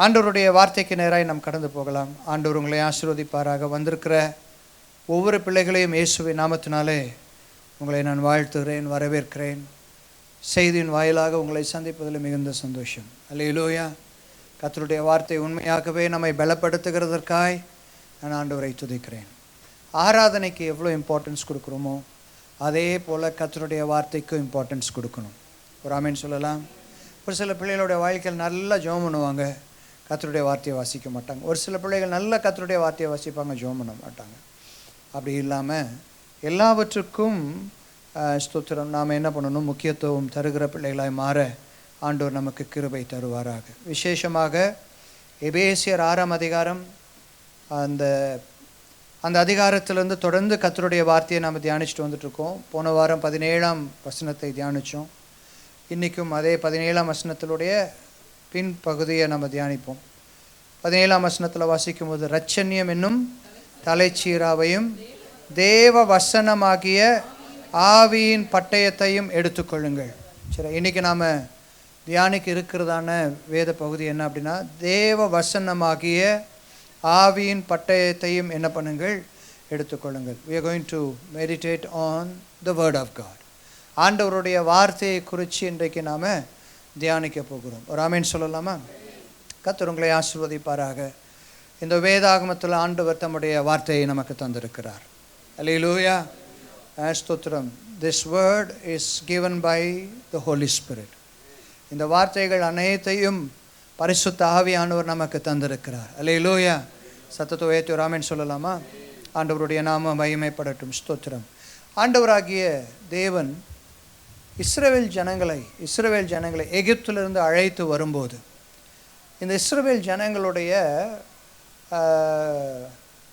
ஆண்டவருடைய வார்த்தைக்கு நேராக நாம் கடந்து போகலாம். ஆண்டவர் உங்களை ஆசீர்வதிப்பாராக. வந்திருக்கிற ஒவ்வொரு பிள்ளைகளையும் இயேசுவின் நாமத்தினாலே உங்களை நான் வாழ்த்துகிறேன், வரவேற்கிறேன். செய்தியின் வாயிலாக உங்களை சந்திப்பதில் மிகுந்த சந்தோஷம். அல்லேலூயா. கர்த்தருடைய வார்த்தை உண்மையாகவே நம்மை பலப்படுத்துகிறதற்காய் நான் ஆண்டவரை துதிக்கிறேன். ஆராதனைக்கு எவ்வளோ இம்பார்ட்டன்ஸ் கொடுக்குறோமோ அதே போல் கர்த்தருடைய வார்த்தைக்கும் இம்பார்ட்டன்ஸ் கொடுக்கணும். ஒரு ஆமென் சொல்லலாம். ஒரு சில பிள்ளைகளுடைய வாழ்க்கையில் நல்லா ஜெபம் பண்ணுவாங்க, கர்த்தருடைய வார்த்தையை வாசிக்க மாட்டாங்க. ஒரு சில பிள்ளைகள் நல்ல கர்த்தருடைய வார்த்தையை வாசிப்பாங்க, ஜெபம் பண்ண மாட்டாங்க. அப்படி இல்லாமல் எல்லாவற்றுக்கும் ஸ்தோத்திரம் நாம் என்ன பண்ணணும், முக்கியத்துவம் தருகிற பிள்ளைகளாய் மாற ஆண்டவர் நமக்கு கிருபை தருவாராக. விசேஷமாக எபேசியர் 6ஆம் அதிகாரம் அந்த அதிகாரத்திலிருந்து தொடர்ந்து கர்த்தருடைய வார்த்தையை நாம் தியானிச்சுட்டு வந்துட்டுருக்கோம். போன வாரம் 17ஆம் வசனத்தை தியானித்தோம். இன்றைக்கும் அதே 17ஆம் வசனத்தினுடைய பின்பகுதியை நம்ம தியானிப்போம். 17ஆம் வசனத்தில் வாசிக்கும்போது, இரட்சண்யம் என்னும் தலைச்சீராவையும் தேவ வசனமாகிய ஆவியின் பட்டயத்தையும் எடுத்துக்கொள்ளுங்கள். சரி, இன்றைக்கி நாம் தியானிக்க இருக்கிறதான வேத பகுதி என்ன அப்படின்னா, தேவ வசனமாகிய ஆவியின் பட்டயத்தையும் என்ன பண்ணுங்கள், எடுத்துக்கொள்ளுங்கள். We are going to meditate on the word of God. ஆண்டவருடைய வார்த்தையை குறித்து இன்றைக்கு நாம் தியானிக்க போகிறோம். ஒரு ஆமென் சொல்லலாமா? கர்த்தர் உங்களை ஆசீர்வதிப்பாராக. இந்த வேதாகமத்தில் ஆண்டவர் தம்முடைய வார்த்தையை நமக்கு தந்திருக்கிறார். அல்லேலூயா, ஸ்தோத்திரம். This word is given by the Holy Spirit. இந்த வார்த்தைகள் அனைத்தையும் பரிசுத்த ஆவியானவர் நமக்கு தந்திருக்கிறார். அல்லேலூயா. சத்தத்தை உயர்த்தி ஒரு ஆமென் சொல்லலாமா? ஆண்டவருடைய நாமம் மகிமைப்படட்டும். ஸ்தோத்திரம். ஆண்டவராகிய தேவன் இஸ்ரவேல் ஜனங்களை எகிப்திலிருந்து அழைத்து வரும்போது, இந்த இஸ்ரவேல் ஜனங்களுடைய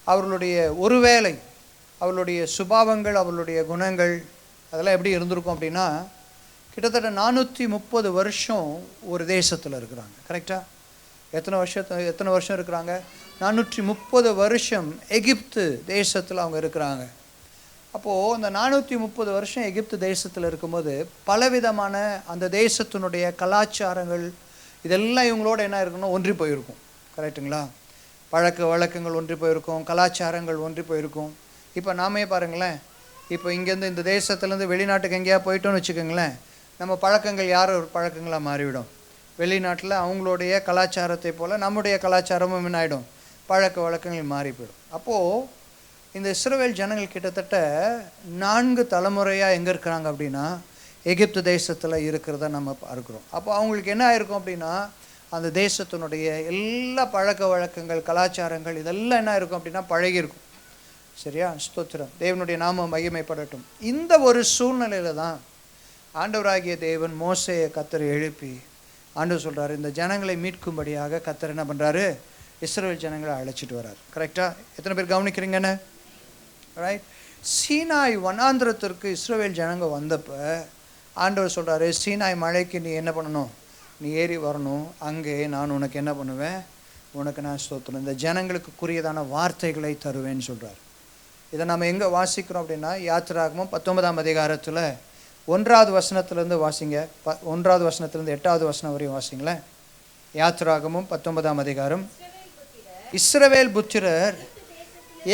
அவர்களுடைய ஒருவேளை அவர்களுடைய சுபாவங்கள், அவர்களுடைய குணங்கள் அதெல்லாம் எப்படி இருந்திருக்கும் அப்படின்னா, கிட்டத்தட்ட 430 வருஷம் ஒரு தேசத்தில் இருக்கிறாங்க. கரெக்டாக? எத்தனை வருஷம் இருக்கிறாங்க? 430 வருஷம் எகிப்து தேசத்தில் அவங்க இருக்கிறாங்க. அப்போது இந்த 430 வருஷம் எகிப்து தேசத்தில் இருக்கும்போது பலவிதமான அந்த தேசத்தினுடைய கலாச்சாரங்கள் இதெல்லாம் இவங்களோட என்ன இருக்கணும், ஒன்றி போயிருக்கும். கரெக்டுங்களா? பழக்க வழக்கங்கள் ஒன்றி போயிருக்கும், கலாச்சாரங்கள் ஒன்றி போயிருக்கும். இப்போ நாமே பாருங்களேன், இப்போ இங்கேருந்து இந்த தேசத்துலேருந்து வெளிநாட்டுக்கு எங்கேயா போயிட்டோன்னு வச்சுக்கோங்களேன், நம்ம பழக்கங்கள் யார் ஒரு பழக்கங்களாக மாறிவிடும். வெளிநாட்டில் அவங்களுடைய கலாச்சாரத்தை போல் நம்முடைய கலாச்சாரமும் என்ன ஆகிடும், பழக்க வழக்கங்கள் மாறி போயிடும். அப்போது இந்த இஸ்ரவேல் ஜனங்கள் கிட்டத்தட்ட 4 தலைமுறையாக எங்கே இருக்கிறாங்க அப்படின்னா எகிப்து தேசத்தில் இருக்கிறத நம்ம பார்க்குறோம். அப்போ அவங்களுக்கு என்ன ஆயிருக்கும் அப்படின்னா, அந்த தேசத்தினுடைய எல்லா பழக்க வழக்கங்கள், கலாச்சாரங்கள் இதெல்லாம் என்ன இருக்கும் அப்படின்னா பழகியிருக்கும். சரியா? ஸ்தோத்திரம். தேவனுடைய நாமம் மகிமைப்படட்டும். இந்த ஒரு சூழ்நிலையில் தான் ஆண்டவராகிய தேவன் மோசேயை கர்த்தர் எழுப்பி ஆண்டவர் சொல்கிறாரு, இந்த ஜனங்களை மீட்கும்படியாக கர்த்தர் என்ன பண்ணுறாரு, இஸ்ரவேல் ஜனங்களை அழைச்சிட்டு வர்றாரு. கரெக்டாக? எத்தனை பேர் கவனிக்கிறீங்கன்னு? ரைட். சீனாய் வனாந்திரத்திற்கு இஸ்ரவேல் ஜனங்க வந்தப்போ ஆண்டவர் சொல்கிறாரு, சீனாய் மலைக்கு நீ என்ன பண்ணணும், நீ ஏறி வரணும், அங்கே நான் உனக்கு என்ன பண்ணுவேன், உனக்கு நான் ஸ்தோத்திரம் இந்த ஜனங்களுக்கு குறியதான வார்த்தைகளை தருவேன்னு சொல்கிறார். இதை நம்ம எங்கே வாசிக்கிறோம் அப்படின்னா, யாத்திராகமம் 19ஆம் அதிகாரத்தில் 1வது வசனத்திலேருந்து வாசிங்க. 1வது வசனத்திலேருந்து 8வது வசனம் வரையும் வாசிங்களேன். யாத்திராகமம் 19ஆம் அதிகாரம். இஸ்ரவேல் புத்திரர்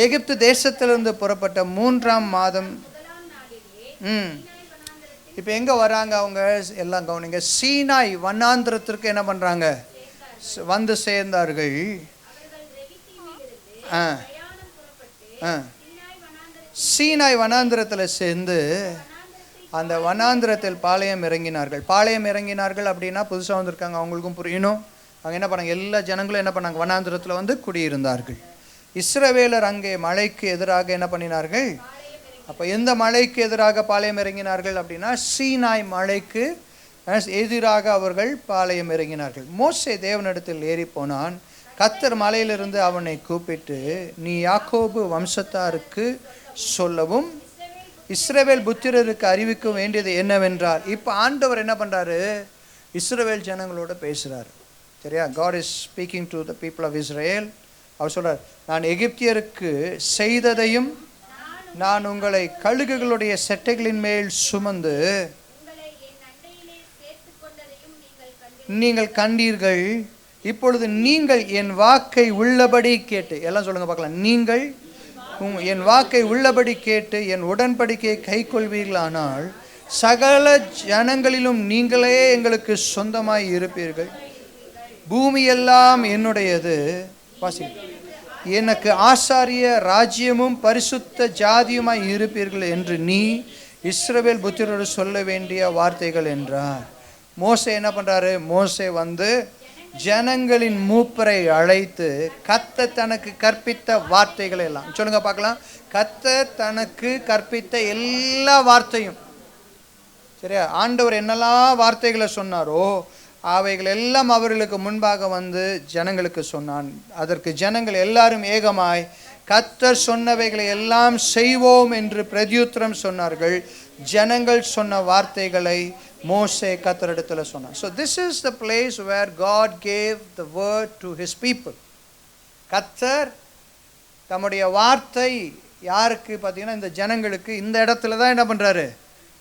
எகிப்து தேசத்திலிருந்து புறப்பட்ட 3ஆம் மாதம். இப்போ எங்கே வராங்க அவங்க எல்லாம் கவனிங்க. சீனாய் வனாந்திரத்திற்கு என்ன பண்ணுறாங்க, வந்து சேர்ந்தார்கள். சீனாய் வனாந்திரத்தில் சேர்ந்து அந்த வனாந்திரத்தில் பாளையம் இறங்கினார்கள் அப்படின்னா புதுசாக வந்திருக்காங்க, அவங்களுக்கும் புரியணும். அவங்க என்ன பண்ணாங்க, எல்லா ஜனங்களும் என்ன பண்ணாங்க, வனாந்திரத்தில் வந்து குடியிருந்தார்கள். இஸ்ரவேலர் அங்கே மலைக்கு எதிராக என்ன பண்ணினார்கள், அப்போ எந்த மலைக்கு எதிராக பாளையம் இறங்கினார்கள் அப்படின்னா சீனாய் மலைக்கு எதிராக அவர்கள் பாளையம் இறங்கினார்கள். மோசே தேவனிடத்தில் ஏறி போனான். கர்த்தர் மலையிலிருந்து அவனை கூப்பிட்டு, நீ யாக்கோபு வம்சத்தாருக்கு சொல்லவும் இஸ்ரவேல் புத்திரருக்கு அறிவிக்க வேண்டியது என்னவென்றால், இப்போ ஆண்டவர் என்ன பண்ணுறாரு, இஸ்ரவேல் ஜனங்களோட பேசுகிறார். சரியா? God is speaking to the people of Israel. அவர் சொல்கிறார், நான் எகிப்தியருக்கு செய்ததையும் நான் உங்களை கழுகுகளுடைய செட்டைகளின் மேல் சுமந்து நீங்கள் கண்டீர்கள். இப்பொழுது நீங்கள் என் வாக்கை உள்ளபடி கேட்டு, எல்லாம் சொல்லுங்க பார்க்கலாம், நீங்கள் என் வாக்கை உள்ளபடி கேட்டு என் உடன்படிக்கையை கை கொள்வீர்களானால் சகல ஜனங்களிலும் நீங்களே எங்களுக்கு சொந்தமாய் இருப்பீர்கள். பூமியெல்லாம் என்னுடையது, வாசி, எனக்கு ஆசாரிய ராஜ்யமும் பரிசுத்த ஜாதியுமாய் இருப்பீர்கள் என்று நீ இஸ்ரவேல் புத்திரரோடு சொல்ல வேண்டிய வார்த்தைகள் என்றார். மோசே என்ன பண்றாரு? மோசே வந்து ஜனங்களின் மூப்பரை அழைத்து கர்த்தர் தனக்கு கற்பித்த வார்த்தைகளை எல்லாம் சொல்லுங்க பார்க்கலாம். கர்த்தர் தனக்கு கற்பித்த எல்லா வார்த்தையும், சரியா, ஆண்டவர் என்னெல்லாம் வார்த்தைகளை சொன்னாரோ அவைகள் எல்லாம் அவர்களுக்கு முன்பாக வந்து ஜனங்களுக்கு சொன்னான். அதற்கு ஜனங்கள் எல்லாரும் ஏகமாய் கர்த்தர் சொன்னவைகளை எல்லாம் செய்வோம் என்று பிரதியுத்தரம் சொன்னார்கள். ஜனங்கள் சொன்ன வார்த்தைகளை மோசே கர்த்தரிடத்தில் சொன்னார். So this is the place where God gave the word to his people. கர்த்தர் தம்முடைய வார்த்தை யாருக்கு பார்த்தீங்கன்னா இந்த ஜனங்களுக்கு இந்த இடத்துல தான் என்ன பண்ணுறாரு?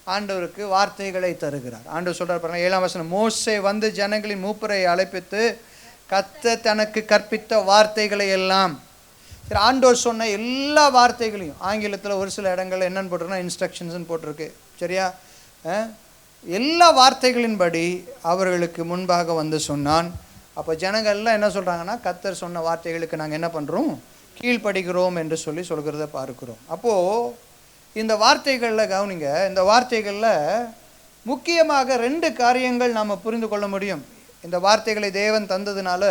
ஆண்டவருக்கு வார்த்தைகளை தருகிறார். ஆண்டவர் சொல்கிறார் பாருங்க, 7ஆம் வசனம், மோசே வந்து ஜனங்களின் மூப்பரை அழைப்பித்து கர்த்தர் தனக்கு கற்பித்த வார்த்தைகளை எல்லாம், சரி, ஆண்டவர் சொன்ன எல்லா வார்த்தைகளையும், ஆங்கிலத்தில் ஒரு சில இடங்கள்ல என்னன்னு போட்டிருக்குன்னா இன்ஸ்ட்ரக்ஷன்ஸ்னு போட்டிருக்கு, சரியா, எல்லா வார்த்தைகளின்படி அவர்களுக்கு முன்பாக வந்து சொன்னான். அப்போ ஜனங்கள்லாம் என்ன சொல்கிறாங்கன்னா, கர்த்தர் சொன்ன வார்த்தைகளுக்கு நாங்கள் என்ன பண்ணுறோம்? கீழ்ப்படுகிறோம் என்று சொல்லி சொல்கிறத பார்க்கிறோம். அப்போது இந்த வார்த்தைகளில் கவனிங்க, இந்த வார்த்தைகளில் முக்கியமாக 2 காரியங்கள் நாம் புரிந்து கொள்ள முடியும். இந்த வார்த்தைகளை தேவன் தந்ததுனால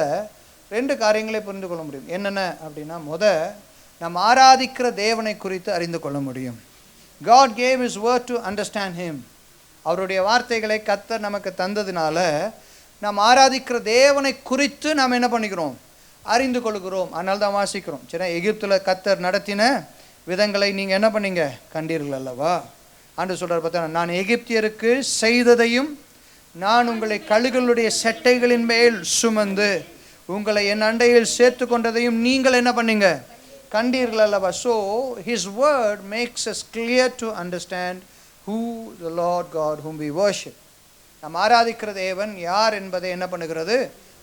2 காரியங்களை புரிந்து கொள்ள முடியும். என்னென்ன அப்படின்னா, நம்ம ஆராதிக்கிற தேவனை குறித்து அறிந்து கொள்ள முடியும். God gave his word to understand him. அவருடைய வார்த்தைகளை கர்த்தர் நமக்கு தந்ததுனால நாம் ஆராதிக்கிற தேவனை குறித்து நாம் என்ன பண்ணிக்கிறோம்? அறிந்து கொள்கிறோம். அதனால தான் வாசிக்கிறோம், சரி, எகிப்தில் கர்த்தர் நடத்தின விதங்களை நீங்கள் என்ன பண்ணீங்க? கண்டீர்கள் அல்லவா? ஆண்டு சொல்கிறார் பார்த்தா, நான் எகிப்தியருக்கு செய்ததையும் நான் உங்களை கழுகுகளுடைய செட்டைகளின் மேல் சுமந்து உங்களை என் அண்டையில் சேர்த்து கொண்டதையும் நீங்கள் என்ன பண்ணீங்க? கண்டீர்கள் அல்லவா? So his word makes us clear to understand who the Lord God whom we worship. நாம் ஆராதிக்கிற தேவன் யார் என்பதை என்ன பண்ணுகிறது?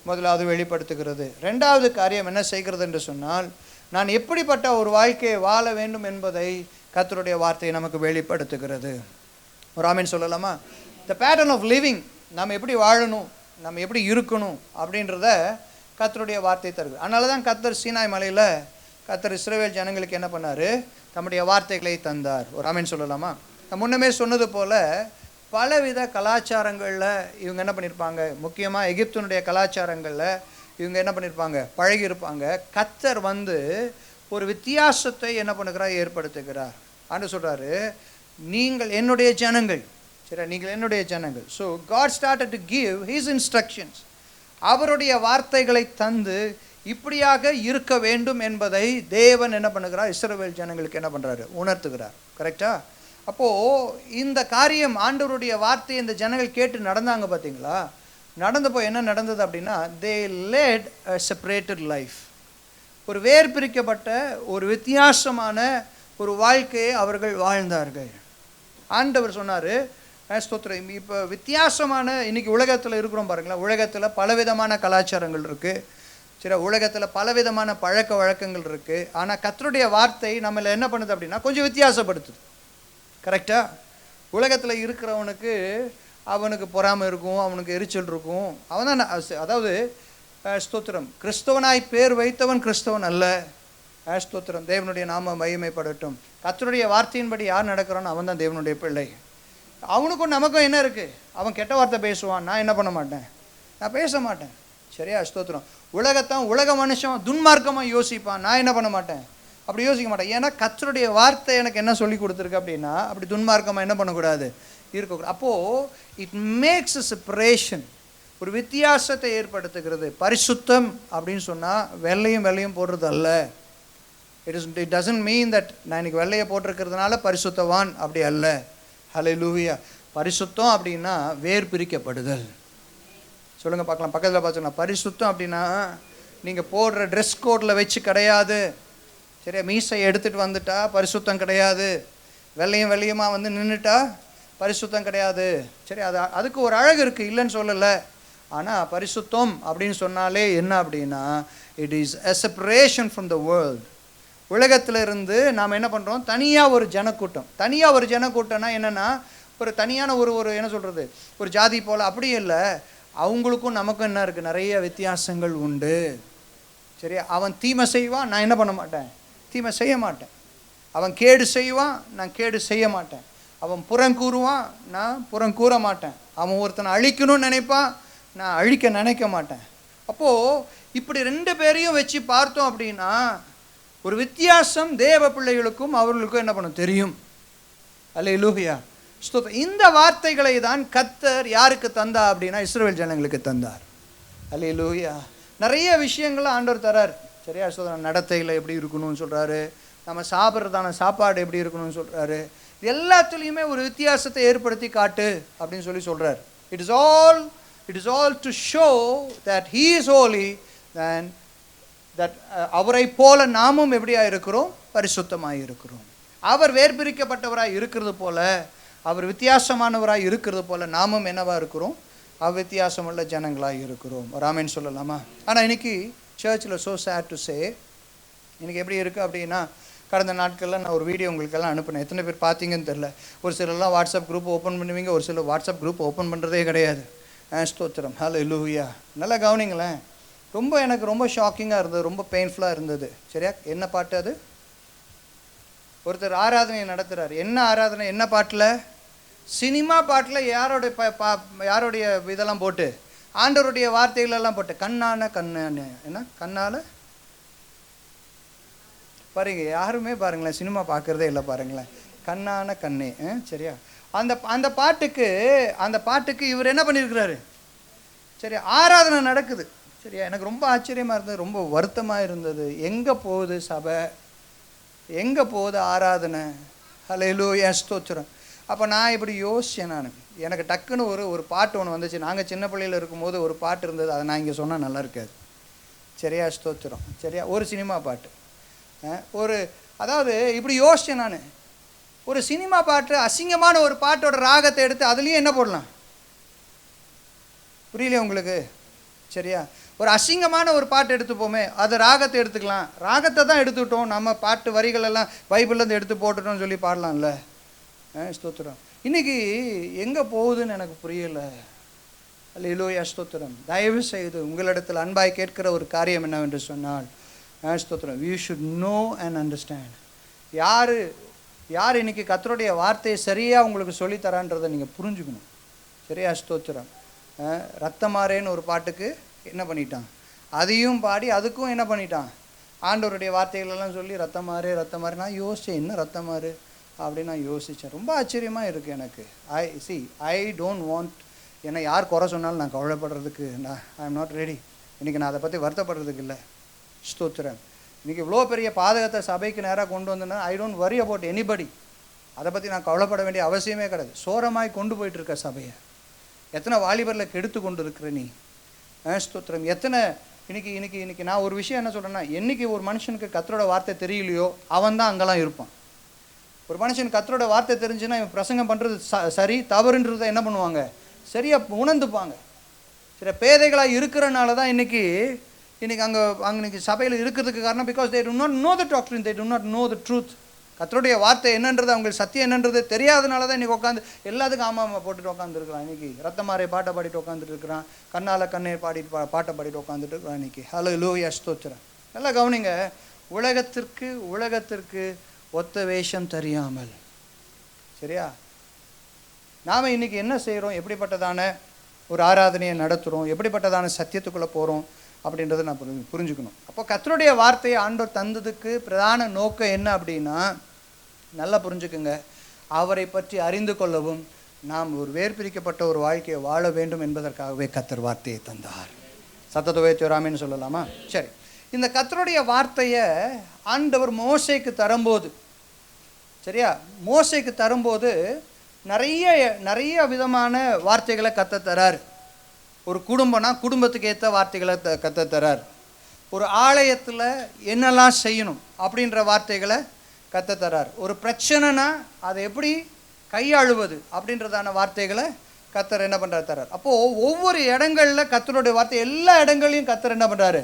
முதலாவது வெளிப்படுத்துகிறது. 2வது காரியம் என்ன செய்கிறது என்று சொன்னால், நான் எப்படிப்பட்ட ஒரு வாழ்க்கையை வாழ வேண்டும் என்பதை கர்த்தருடைய வார்த்தை நமக்கு வெளிப்படுத்துகிறது. ஒரு ஆமென் சொல்லலாமா? த பேட்டர்ன் ஆஃப் லிவிங், நம்ம எப்படி வாழணும், நம்ம எப்படி இருக்கணும் அப்படின்றத கர்த்தருடைய வார்த்தை தருது. அதனால தான் கர்த்தர் சீனாய் மலையில் கர்த்தர் இஸ்ரவேல் ஜனங்களுக்கு என்ன பண்ணார்? தம்முடைய வார்த்தைகளை தந்தார். ஒரு ஆமென் சொல்லலாமா? நான் முன்னமே சொன்னது போல் பலவித கலாச்சாரங்களில் இவங்க என்ன பண்ணியிருப்பாங்க? முக்கியமாக எகிப்தினுடைய கலாச்சாரங்களில் இவங்க என்ன பண்ணியிருப்பாங்க? பழகியிருப்பாங்க. கர்த்தர் வந்து ஒரு வித்தியாசத்தை என்ன பண்ணுகிறார்? ஏற்படுத்துகிறார். ஆண்டு சொல்கிறாரு, நீங்கள் என்னுடைய ஜனங்கள், சரி, நீங்கள் என்னுடைய ஜனங்கள். So God started to give his instructions. அவருடைய வார்த்தைகளை தந்து இப்படியாக இருக்க வேண்டும் என்பதை தேவன் என்ன பண்ணுகிறார்? இஸ்ரவேல் ஜனங்களுக்கு என்ன பண்ணுறாரு? உணர்த்துகிறார். கரெக்டா? அப்போது இந்த காரியம் ஆண்டவருடைய வார்த்தையை இந்த ஜனங்கள் கேட்டு நடந்தாங்க பார்த்தீங்களா? நடந்தப்போ என்ன நடந்தது அப்படின்னா, they led a separated life. ஒரு வேர் பிரிக்கப்பட்ட ஒரு வித்தியாசமான ஒரு வாழ்க்கையை அவர்கள் வாழ்ந்தார்கள். ஆண்டவர் சொன்னார், ஸ்தோத்திரம், இப்போ வித்தியாசமான இன்றைக்கி உலகத்தில் இருக்கிறோம் பாருங்களேன். உலகத்தில் பலவிதமான கலாச்சாரங்கள் இருக்குது, சரி, உலகத்தில் பலவிதமான பழக்க வழக்கங்கள் இருக்குது. ஆனால் கர்த்தருடைய வார்த்தை நம்மளை என்ன பண்ணுது அப்படின்னா கொஞ்சம் வித்தியாசப்படுத்துது. கரெக்டாக? உலகத்தில் இருக்கிறவனுக்கு அவனுக்கு பொறாமை இருக்கும், அவனுக்கு எரிச்சல் இருக்கும். அவன் தான், அதாவது ஸ்தோத்திரம், கிறிஸ்தவனாய் பேர் வைத்தவன் கிறிஸ்தவன் அல்ல. ஸ்தோத்திரம், தேவனுடைய நாம மகிமைப்படட்டும். கர்த்தருடைய வார்த்தையின்படி யார் நடக்கிறானோ அவன் தான் தேவனுடைய பிள்ளை. அவனுக்கும் நமக்கும் என்ன இருக்குது? அவன் கெட்ட வார்த்தை பேசுவான், நான் என்ன பண்ண மாட்டேன், நான் பேச மாட்டேன். சரியா? ஸ்தோத்திரம். உலக மனுஷன் துன்மார்க்கமாக யோசிப்பான், நான் என்ன பண்ண மாட்டேன், அப்படி யோசிக்க மாட்டேன். ஏன்னா கர்த்தருடைய வார்த்தை எனக்கு என்ன சொல்லி கொடுத்துருக்கு அப்படின்னா, அப்படி துன்மார்க்கமாக என்ன பண்ணக்கூடாது, இருக்கக்கூடாது. அப்போது இட் மேக்ஸ் அ செப்பரேஷன், ஒரு வித்தியாசத்தை ஏற்படுத்துகிறது. பரிசுத்தம் அப்படின்னு சொன்னால் வெள்ளையும் போடுறது அல்ல. இட் டசன்ட் மீன் தட் நான் இன்னைக்கு வெள்ளையை போட்டிருக்கிறதுனால பரிசுத்தவான், அப்படி அல்ல. ஹல்லேலூயா. பரிசுத்தம் அப்படின்னா வேர் பிரிக்கப்படுதல். சொல்லுங்கள் பார்க்கலாம், பக்கத்தில் பார்த்துக்கலாம். பரிசுத்தம் அப்படின்னா நீங்கள் போடுற ட்ரெஸ் கோடில் வச்சு கிடையாது. சரியா? மீசை எடுத்துகிட்டு வந்துட்டா பரிசுத்தம் கிடையாது. வெள்ளையுமா வந்து நின்றுட்டா பரிசுத்தம் கிடையாது. சரி, அதுக்கு ஒரு அழகு இருக்குது, இல்லைன்னு சொல்லலை. ஆனால் பரிசுத்தம் அப்படின்னு சொன்னாலே என்ன அப்படின்னா, it is a separation from the world. உலகத்தில் இருந்து நாம் என்ன பண்ணுறோம், தனியாக ஒரு ஜனக்கூட்டம்னா என்னென்னா, ஒரு தனியான ஒரு என்ன சொல்கிறது, ஒரு ஜாதி போல் அப்படி இல்லை. அவங்களுக்கும் நமக்கும் என்ன இருக்குது, நிறைய வித்தியாசங்கள் உண்டு. சரியா? அவன் தீமை செய்வான், நான் என்ன பண்ண மாட்டேன், தீமை செய்ய மாட்டேன். அவன் கேடு செய்வான், நான் கேடு செய்ய மாட்டேன். அவன் புறங்கூறுவான், நான் புறங்கூற மாட்டேன். அவன் ஒருத்தனை அழிக்கணும்னு நினைப்பான், நான் அழிக்க நினைக்க மாட்டேன். அப்போது இப்படி ரெண்டு பேரையும் வச்சு பார்த்தோம் அப்படின்னா ஒரு வித்தியாசம் தேவ பிள்ளைகளுக்கும் அவர்களுக்கும் என்ன பண்ணும் தெரியும். அல்லேலூயா. இந்த வார்த்தைகளை தான் கர்த்தர் யாருக்கு தந்தா அப்படின்னா இஸ்ரவேல் ஜனங்களுக்கு தந்தார். அல்லேலூயா. நிறைய விஷயங்களை ஆண்டவர் தரார். சரியா? நடத்தையில் எப்படி இருக்கணும்னு சொல்கிறாரு, நம்ம சாப்பிட்றதான சாப்பாடு எப்படி இருக்கணும்னு சொல்கிறாரு. எல்லாத்துலேயுமே ஒரு வித்தியாசத்தை ஏற்படுத்தி காட்டு அப்படின்னு சொல்கிறார். It is all to show that he is holy and that அவரை போல நாமும் எப்படியாக இருக்கிறோம், பரிசுத்தமாக இருக்கிறோம். அவர் வேர்பிரிக்கப்பட்டவராக இருக்கிறது போல, அவர் வித்தியாசமானவராக இருக்கிறது போல நாமும் என்னவாக இருக்கிறோம், அவ்வித்தியாசமுள்ள ஜனங்களாக இருக்கிறோம். ஒரு ஆமென் சொல்லலாமா? ஆனால் இன்றைக்கி சர்ச்சில் ஸோ சேட் டு சே, இன்றைக்கி எப்படி இருக்குது அப்படின்னா, கடந்த நாட்களில் நான் ஒரு வீடியோ உங்களுக்கெல்லாம் அனுப்பினேன். எத்தனை பேர் பார்த்தீங்கன்னு தெரில. ஒரு சிலர்லாம் வாட்ஸ்அப் குரூப் ஓப்பன் பண்ணுவீங்க, ஒரு சிலர் வாட்ஸ்அப் குரூப் ஓப்பன் பண்ணுறதே கிடையாது. ஸ்தோத்திரம். ஹல்லேலூயா. நல்லா கவனிங்களேன். எனக்கு ரொம்ப ஷாக்கிங்காக இருந்தது, ரொம்ப பெயின்ஃபுல்லாக இருந்தது. சரியா? என்ன பாட்டு அது? ஒருத்தர் ஆராதனை நடத்துகிறார். என்ன ஆராதனை, என்ன பாட்டில்? சினிமா பாட்டில் யாருடைய இதெல்லாம் போட்டு, ஆண்டவருடைய வார்த்தைகளெல்லாம் போட்டு, கண்ணான என்ன கண்ணால் பாருங்க, யாருமே பாருங்களேன் சினிமா பார்க்குறதே இல்லை பாருங்களேன். கண்ணான கண்ணே. சரியா? அந்த பாட்டுக்கு இவர் என்ன பண்ணியிருக்கிறாரு? சரியா? ஆராதனை நடக்குது. சரியா? எனக்கு ரொம்ப ஆச்சரியமாக இருந்தது, ரொம்ப வருத்தமாக இருந்தது. எங்கே போகுது சபை, எங்கே போகுது ஆராதனை? ஹல்லேலூயா, ஸ்தோத்திரம். அப்போ நான் இப்படி யோசித்தேன். எனக்கு டக்குன்னு ஒரு பாட்டு ஒன்று வந்துச்சு. நாங்கள் சின்ன பிள்ளையில் இருக்கும்போது ஒரு பாட்டு இருந்தது, அதை நான் இங்கே சொன்னால் நல்லா இருக்காது. சரியா? ஸ்தோத்திரம். சரியா? ஒரு சினிமா பாட்டு. அதாவது இப்படி யோசித்தேன் நான். ஒரு சினிமா பாட்டு, அசிங்கமான ஒரு பாட்டோட ராகத்தை எடுத்து அதுலேயும் என்ன போடலாம்? புரியலையே உங்களுக்கு? சரியா? ஒரு அசிங்கமான ஒரு பாட்டு எடுத்துப்போமே, அது ராகத்தை எடுத்துக்கலாம். ராகத்தை தான் எடுத்துக்கிட்டோம், நம்ம பாட்டு வரிகள் எல்லாம் பைபிள்லேருந்து எடுத்து போட்டுட்டோம்னு சொல்லி பாடலாம்ல. ஸ்தோத்திரம். இன்றைக்கி எங்கே போகுதுன்னு எனக்கு புரியலை. அல்லேலூயா, ஸ்தோத்திரம். தயவு செய்து உங்களிடத்தில் அன்பாய் கேட்கிற ஒரு காரியம் என்னவென்று சொன்னால், ஸ்தோத்திரம், we should know and understand. யார் இன்றைக்கி கர்த்தருடைய வார்த்தையை சரியாக உங்களுக்கு சொல்லித்தரான்றதை நீங்கள் புரிஞ்சுக்கணும். சரியா? ஸ்தோத்திரம். ரத்தமாறேன்னு ஒரு பாட்டுக்கு என்ன பண்ணிட்டான், அதையும் பாடி அதுக்கும் என்ன பண்ணிட்டான், ஆண்டவருடைய வார்த்தைகளெல்லாம் சொல்லி ரத்தமாறு. நான் யோசித்தேன், என்ன ரத்தமாறு அப்படின்னு நான் யோசித்தேன். ரொம்ப ஆச்சரியமாக இருக்குது எனக்கு. ஐ டோன்ட் வாண்ட், ஏன்னா யார் குறை சொன்னாலும் நான் கவலைப்படுறதுக்கு ஐ எம் நாட் ரெடி. இன்றைக்கி நான் அதை பற்றி வருத்தப்படுறதுக்கு இல்லை. ஸ்தோத்திரம். இன்றைக்கி இவ்வளோ பெரிய பாதகத்தை சபைக்கு நேராக கொண்டு வந்தேன்னா I don't worry about anybody. அதை பற்றி நான் கவலைப்பட வேண்டிய அவசியமே கிடையாது. சோரமாய் கொண்டு போயிட்டுருக்க சபையை எத்தனை வாலிபரில் கெடுத்து கொண்டு இருக்கிற நீ. ஸ்தோத்திரம். எத்தனை இன்னைக்கு நான் ஒரு விஷயம் என்ன சொல்கிறேன்னா, என்றைக்கு ஒரு மனுஷனுக்கு கர்த்தரோட வார்த்தை தெரியலையோ அவன் தான் அங்கெல்லாம் இருப்பான். ஒரு மனுஷன் கர்த்தரோட வார்த்தை தெரிஞ்சுன்னா இவன் பிரசங்கம் பண்ணுறது சரி தவறுன்றதை என்ன பண்ணுவாங்க, சரியாக உணர்ந்துப்பாங்க. சில பேதைகளாக இருக்கிறனால தான் இன்றைக்கி அங்கே இன்னைக்கு சபையில் இருக்கிறதுக்கு காரணம், because they do not know the doctrine, they do not know the truth. கர்த்தருடைய வார்த்தை என்னன்றது, அவங்களுக்கு சத்தியம் என்னன்றது தெரியாதனால தான் இன்றைக்கி உட்காந்து எல்லாத்துக்கும் ஆமாம் போட்டுட்டு உட்காந்துருக்குறான். இன்றைக்கி ரத்தமாரை பாட்டை பாடிட்டு உட்காந்துட்டு இருக்கிறான், கண்ணால் கண்ணை பாட்டை பாடிட்டு உட்காந்துட்டு இருக்கிறான் இன்றைக்கி. ஹல்லேலூயா, ஸ்தோத்திரம். நல்லா கவனிங்க. உலகத்திற்கு ஒத்த வேஷம் தெரியாமல். சரியா? நாம் இன்றைக்கி என்ன செய்கிறோம், எப்படிப்பட்டதான ஒரு ஆராதனையை நடத்துகிறோம், எப்படிப்பட்டதான சத்தியத்துக்குள்ளே போகிறோம் அப்படின்றத நான் புரிஞ்சுக்கணும். அப்போ கர்த்தருடைய வார்த்தையை ஆண்டவர் தந்ததுக்கு பிரதான நோக்கம் என்ன அப்படின்னா, நல்லா புரிஞ்சுக்குங்க, அவரை பற்றி அறிந்து கொள்ளவும் நாம் ஒரு வேர்பிரிக்கப்பட்ட ஒரு வாழ்க்கையை வாழ வேண்டும் என்பதற்காகவே கர்த்தர் வார்த்தையை தந்தார். சத்தத்தை உயர்த்தி ஆமென்னு சொல்லலாமா? சரி. இந்த கர்த்தருடைய வார்த்தையை ஆண்டவர் மோசேக்கு தரும்போது, சரியா, மோசேக்கு தரும்போது நிறைய விதமான வார்த்தைகளை கர்த்தர் தரார். ஒரு குடும்பம்னா குடும்பத்துக்கு ஏற்ற வார்த்தைகளை கர்த்தர் தரார். ஒரு ஆலயத்தில் என்னெல்லாம் செய்யணும் அப்படின்ற வார்த்தைகளை கர்த்தர் தரார். ஒரு பிரச்சனைனா அதை எப்படி கையாளுவது அப்படின்றதான வார்த்தைகளை கர்த்தர் என்ன பண்ணுறாரு தர்றார். அப்போது ஒவ்வொரு இடங்களில் கர்த்தருடைய வார்த்தை எல்லா இடங்களையும் கர்த்தர் என்ன பண்ணுறாரு,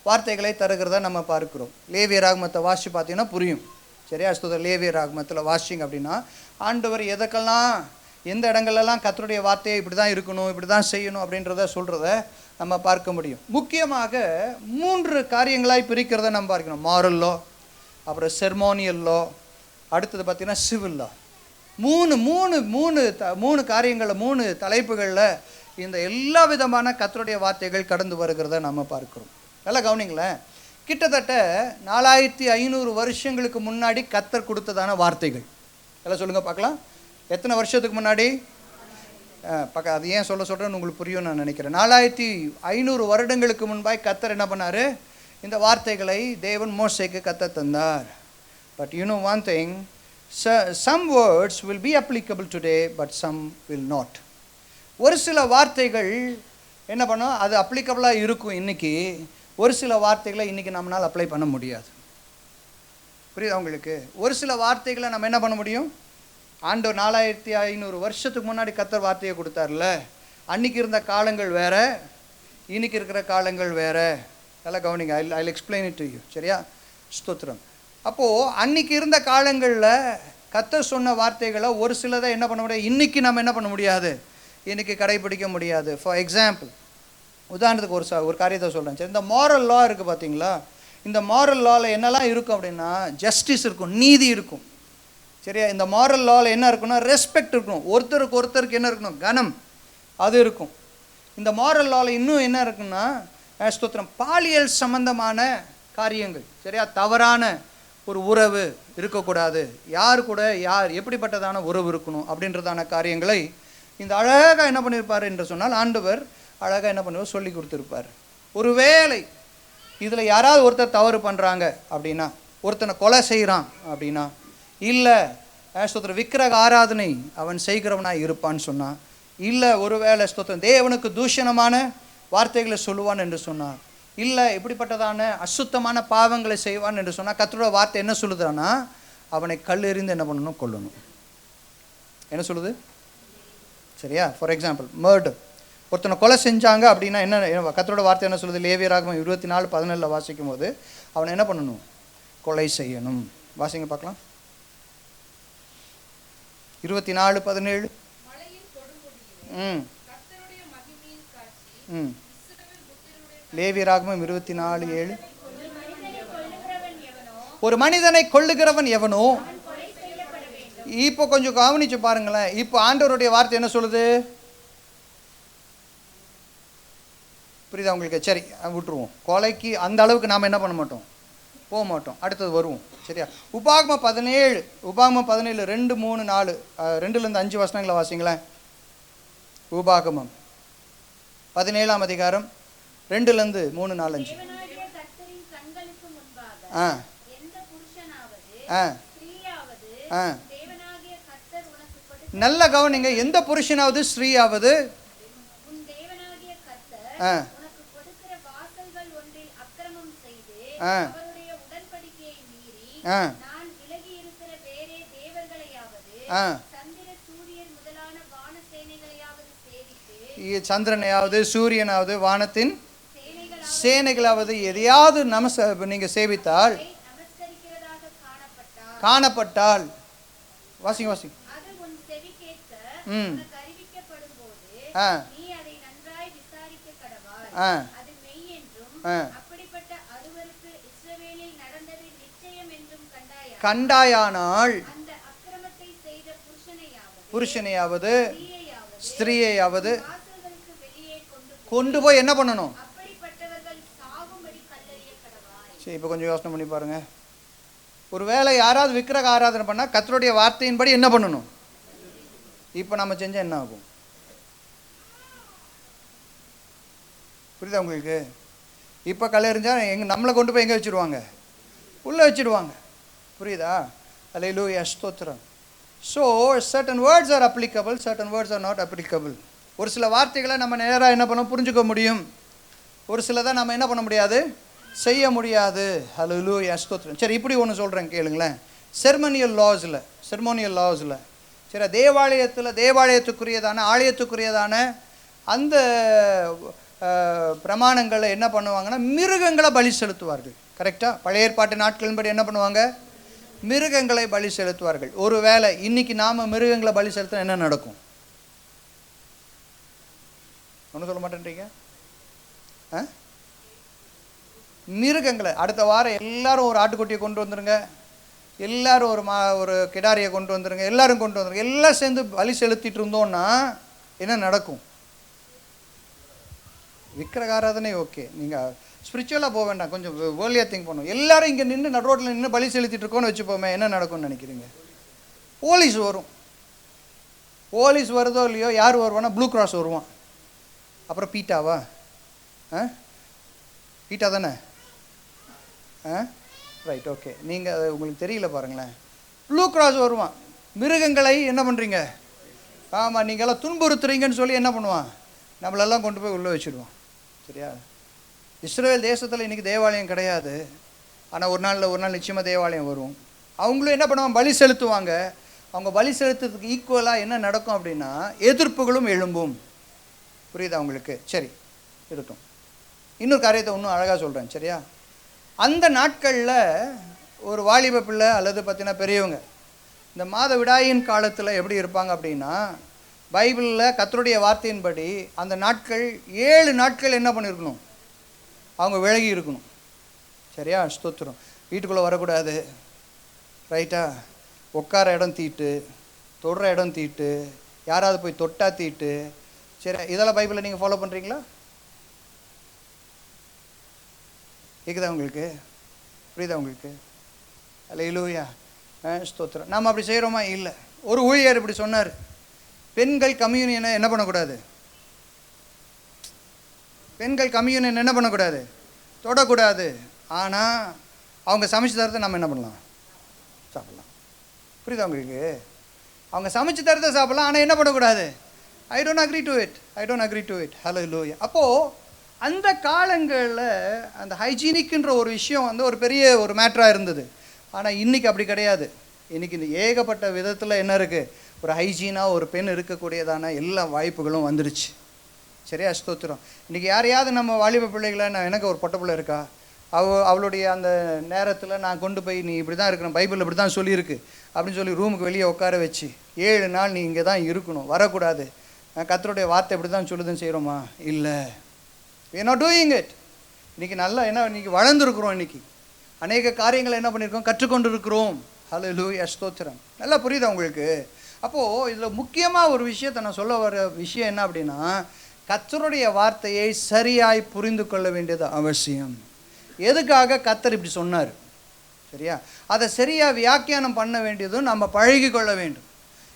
வார்த்தைகளை தருகிறத நம்ம பார்க்கிறோம். லேவியராகமத்தை வாசி பார்த்தீங்கன்னா புரியும். சரியா? லேவியராகமத்தில் வாசிங்க அப்படின்னா ஆண்டவர் எதுக்கெல்லாம் எந்த இடங்கள்லாம் கர்த்தருடைய வார்த்தையை இப்படி தான் இருக்கணும், இப்படி தான் செய்யணும் அப்படின்றத சொல்கிறத நம்ம பார்க்க முடியும். முக்கியமாக 3 காரியங்களாய் பிரிக்கிறத நம்ம பார்க்கணும். மாரல் லா, அப்புறம் செர்மோனியல் லா, அடுத்தது பார்த்திங்கன்னா சிவில் லா. மூணு காரியங்களில் 3 தலைப்புகளில் இந்த எல்லா விதமான கர்த்தருடைய வார்த்தைகள் கடந்து வருகிறத நம்ம பார்க்குறோம். நல்லா கவனிங்களேன். கிட்டத்தட்ட 4500 வருஷங்களுக்கு முன்னாடி கர்த்தர் கொடுத்ததான வார்த்தைகள் எல்லாம் சொல்லுங்கள் பார்க்கலாம். எத்தனை வருஷத்துக்கு முன்னாடி? அது ஏன் சொல்கிறேன்னு உங்களுக்கு புரியும் நான் நினைக்கிறேன். 4500 வருடங்களுக்கு முன்பாய் கர்த்தர் என்ன பண்ணார், இந்த வார்த்தைகளை தேவன் மோசேக்கு கர்த்தர் தந்தார். But you know one thing, some words will be applicable today but some will not. ஒரு சில வார்த்தைகள் என்ன பண்ணோம், அது அப்ளிகபிளாக இருக்கும் இன்றைக்கி. ஒரு சில வார்த்தைகளை இன்றைக்கி நம்மளால் அப்ளை பண்ண முடியாது. புரியுது அவங்களுக்கு? ஒரு சில வார்த்தைகளை நம்ம என்ன பண்ண முடியும், ஆண்டவர் 4500 வருஷத்துக்கு முன்னாடி கர்த்தர் வார்த்தையை கொடுத்தார்ல, அன்றைக்கி இருந்த காலங்கள் வேறு, இன்றைக்கி இருக்கிற காலங்கள் வேறு. நல்லா கவனிங்க. I explain it to you. சரியா? ஸ்தோத்திரம். அப்போது அன்றைக்கி இருந்த காலங்களில் கர்த்தர் சொன்ன வார்த்தைகளை ஒரு சிலதை என்ன பண்ண முடியாது, இன்றைக்கி நம்ம என்ன பண்ண முடியாது, இன்றைக்கி கடைப்பிடிக்க முடியாது. ஃபார் எக்ஸாம்பிள், உதாரணத்துக்கு ஒரு காரியத்தை சொல்கிறேன். சரி, இந்த மாரல் லா இருக்குது பார்த்தீங்களா, இந்த மாரல் லாவில் என்னெல்லாம் இருக்கும் அப்படின்னா ஜஸ்டிஸ் இருக்கும், நீதி இருக்கும். சரியா? இந்த மாரல் லாவில் என்ன இருக்குன்னா ரெஸ்பெக்ட் இருக்கணும், ஒருத்தருக்கு என்ன இருக்கணும், கனம், அது இருக்கும். இந்த மாரல் லாவில் இன்னும் என்ன இருக்குன்னா ஸ்தோத்திரம், பாலியல் சம்பந்தமான காரியங்கள். சரியா? தவறான ஒரு உறவு இருக்கக்கூடாது, யார் கூட யார் எப்படிப்பட்டதான உறவு இருக்கணும் அப்படின்றதான காரியங்களை இந்த அழகாக என்ன பண்ணியிருப்பார் என்று சொன்னால் ஆண்டவர் அழகாக என்ன பண்ணுவார், சொல்லி கொடுத்துருப்பார். ஒருவேளை இதில் யாராவது ஒருத்தர் தவறு பண்ணுறாங்க அப்படின்னா, ஒருத்தனை கொலை செய்கிறான் அப்படின்னா, இல்லை ஸ்தோத்திரம் விக்கிரக ஆராதனை அவன் செய்கிறவனாக இருப்பான்னு சொன்னான், இல்லை ஒருவேளை ஸ்தோத்திரம் தேவனுக்கு தூஷணமான வார்த்தைகளை சொல்லுவான் என்று சொன்னார், இல்லை இப்படிப்பட்டதான அசுத்தமான பாவங்களை செய்வான் என்று சொன்னால் கர்த்தருடைய வார்த்தை என்ன சொல்லுதுன்னா அவனை கல்லெறிந்து என்ன பண்ணணும், கொல்லணும். என்ன சொல்லுது? சரியா? ஃபார் எக்ஸாம்பிள் மர்டர், ஒருத்தனை கொலை செஞ்சாங்க அப்படின்னா என்ன கர்த்தருடைய வார்த்தை என்ன சொல்லுது? லேவியராகமம் 24:17 வாசிக்கும் போது அவனை என்ன பண்ணணும், கொலை செய்யணும். வாசிங்க பார்க்கலாம். 24:17. லேவியராகமம் 24:7. ஒரு மனிதனை கொல்லுகிறவன் எவனோ. இப்போ கொஞ்சம் கவனிச்சு பாருங்களேன். இப்போ ஆண்டவருடைய வார்த்தை என்ன சொல்லுது? புரியுதா உங்களுக்கு? சரி, விட்டுருவோம். கொலைக்கு அந்த அளவுக்கு நாம் என்ன பண்ண மாட்டோம், போக மாட்டோம். அடுத்தது வருவோம். சரியா? உபாகமம் 17 2, 3, 4 2லேருந்து 5 வசனங்களை வாசிங்களேன். உபாகமம் 17ஆம் அதிகாரம் 2லேருந்து 3, 4, 5. நல்ல கவனிங்க. எந்த புருஷனாவது ஸ்ரீயாவது சந்திரனையாவது சூரியனாவது வானத்தின் சேனைகளாவது எதையாவது நீங்கள் சேவித்தால் காணப்பட்டால் வாசிங்க. கண்டாயானால் புருஷனையாவது ஸ்திரீயையாவது கொண்டு போய் என்ன பண்ணணும்? சரி, இப்போ கொஞ்சம் யோசனை பண்ணி பாருங்க. ஒருவேளை யாராவது விக்கிரக ஆராதனை பண்ணால் கர்த்தருடைய வார்த்தையின்படி என்ன பண்ணணும்? இப்போ நம்ம செஞ்சால் என்ன ஆகும்? புரியுதா உங்களுக்கு? இப்போ கல்லெறிஞ்சால் நம்மளை கொண்டு போய் எங்கே வச்சுடுவாங்க? உள்ளே வச்சுடுவாங்க. புரியுதா? அல்லேலூயா, ஸ்தோத்திரம். So certain words are applicable, certain words are not applicable. ஒரு சில வார்த்தைகளை நம்ம நேராக என்ன பண்ண புரிஞ்சுக்க முடியும், ஒரு சிலதை நம்ம என்ன பண்ண முடியாது, செய்ய முடியாது. அல்லேலூயா, ஸ்தோத்திரம். சரி, இப்படி ஒன்று சொல்கிறேன் கேளுங்களேன். செர்மோனியல் லாஸில் சரி, தேவாலயத்துக்குரியதான ஆலயத்துக்குரியதான அந்த பிரமாணங்களை என்ன பண்ணுவாங்கன்னா மிருகங்களை பலி செலுத்துவார்கள். கரெக்டாக? பழைய ஏற்பாட்டு நாட்களின்படி என்ன பண்ணுவாங்க? மிருகங்களை பலி செலுத்துவார்கள். ஒருவேளை இன்னைக்கு நாம் மிருகங்களை பலி செலுத்தினா என்ன நடக்கும்? ஒன்றும் சொல்ல மாட்டேன்றீங்க? மிருகங்களை அடுத்த வாரம் எல்லாரும் ஒரு ஆட்டுக்குட்டியை கொண்டு வந்துருங்க, எல்லாரும் ஒரு கிடாரியை கொண்டு வந்துருங்க, எல்லாரும் கொண்டு வந்துருங்க, எல்லாம் சேர்ந்து பலி செலுத்திட்டு இருந்தோம்னா என்ன நடக்கும்? விக்கிரகாராதனை ஓகே, நீங்கள் ஸ்பிரிச்சுவலாக போக வேண்டாம், கொஞ்சம் வேர்லியாக திங்க் பண்ணுவோம். எல்லாரும் இங்கே நின்று நடு ரோட்டில் நின்று பலி செலுத்திட்டு இருக்கோன்னு வச்சுப்போமே, என்ன நடக்கும்னு நினைக்கிறீங்க? போலீஸ் வரும். போலீஸ் வருதோ இல்லையோ, யார் வருவானா? ப்ளூ கிராஸ் வருவான். அப்புறம் பீட்டாவா? பீட்டா தானே? Right, okay. நீங்கள் அது உங்களுக்கு தெரியல பாருங்களேன். ப்ளூ கிராஸ் வருவான். மிருகங்களை என்ன பண்ணுறீங்க? ஆமாம், நீங்கள்லாம் துன்புறுத்துறீங்கன்னு சொல்லி என்ன பண்ணுவான்? நம்மளெல்லாம் கொண்டு போய் உள்ளே வச்சுடுவான். சரியா? இஸ்ரேல் தேசத்தில் இன்றைக்கி தேவாலயம் கிடையாது, ஆனால் ஒரு நாள் நிச்சயமாக தேவாலயம் வரும். அவங்களும் என்ன பண்ணுவாங்க? பலி செலுத்துவாங்க. அவங்க பலி செலுத்துறதுக்கு ஈக்குவலாக என்ன நடக்கும் அப்படின்னா எதிர்ப்புகளும் எழும்பும். புரியுதா உங்களுக்கு? சரி, இருக்கட்டும். இன்னொரு காரியத்தை இன்னும் அழகாக சொல்கிறேன். சரியா? அந்த நாட்களில் ஒரு வாலிப பிள்ளை அல்லது பார்த்தீங்கன்னா பெரியவங்க இந்த மாத விடாயின் காலத்தில் எப்படி இருப்பாங்க அப்படின்னா, பைபிளில் கர்த்தருடைய வார்த்தையின்படி அந்த நாட்கள் 7 நாட்கள் என்ன பண்ணியிருக்கணும்? அவங்க விலகி இருக்கணும். சரியா? ஸ்தோத்திரம். வீட்டுக்குள்ளே வரக்கூடாது. ரைட்டா? உட்கார இடம் தீட்டு, தொடுற இடம் தீட்டு, யாராவது போய் தொட்டா தீட்டு. சரி, இதெல்லாம் பைபிளில் நீங்கள் ஃபாலோ பண்ணுறீங்களா? கேட்குதா உங்களுக்கு? புரியுதா உங்களுக்கு? அல்லேலூயா, ஸ்தோத்திரம். நாம் அப்படி செய்கிறோமா? இல்லை. ஒரு ஊழியர் இப்படி சொன்னார், பெண்கள் கம்யூனியனை என்ன பண்ணக்கூடாது? பெண்கள் கம்யூனியன் என்ன பண்ணக்கூடாது? தொடக்கூடாது. ஆனால் அவங்க சமைச்சு தரதை நம்ம என்ன பண்ணலாம்? சாப்பிட்லாம். புரியுதா உங்களுக்கு? அவங்க சமைச்சு தரதை சாப்பிட்லாம், ஆனால் என்ன பண்ணக்கூடாது? I don't agree to it. Hallelujah. அப்போது அந்த காலங்களில் அந்த ஹைஜீனிக்குன்ற ஒரு விஷயம் வந்து ஒரு பெரிய ஒரு மேட்டராக இருந்தது. ஆனால் இன்றைக்கி அப்படி கிடையாது. இன்றைக்கி இந்த ஏகப்பட்ட விதத்தில் என்ன இருக்குது? ஒரு ஹைஜீனாக ஒரு பெண் இருக்கக்கூடியதான எல்லா வாய்ப்புகளும் வந்துடுச்சு. சரியா? ஸ்தோத்திரம். இன்றைக்கி யாரையாவது நம்ம வாலிப பிள்ளைகளை, நான் எனக்கு ஒரு பொட்ட பிள்ளை இருக்கா, அவளுடைய அந்த நேரத்தில் நான் கொண்டு போய் நீ இப்படி தான் இருக்கணும், பைபிள் இப்படி தான் சொல்லியிருக்கு அப்படின்னு சொல்லி ரூமுக்கு வெளியே உட்கார வச்சு 7 நாள் நீ இங்கே தான் இருக்கணும், வரக்கூடாது, கர்த்தருடைய வார்த்தை இப்படி தான் சொல்லுதுன்னு செய்கிறோமா? இல்லை. we are not doing it. இன்றைக்கி நல்லா என்ன, இன்றைக்கி வளர்ந்துருக்குறோம். இன்றைக்கி அநேக காரியங்களை என்ன பண்ணியிருக்கோம்? கற்றுக்கொண்டு இருக்கிறோம். ஹல்லேலூயா, ஸ்தோத்திரம். நல்லா புரியுதா உங்களுக்கு? அப்போது இதில் முக்கியமாக ஒரு விஷயத்தை நான் சொல்ல வர விஷயம் என்ன அப்படின்னா, கர்த்தருடைய வார்த்தையை சரியாய் புரிந்து கொள்ள வேண்டியது அவசியம். எதுக்காக கர்த்தர் இப்படி சொன்னார்? சரியா? அதை சரியாக வியாக்கியானம் பண்ண வேண்டியதும் நம்ம பழகி கொள்ள வேண்டும்.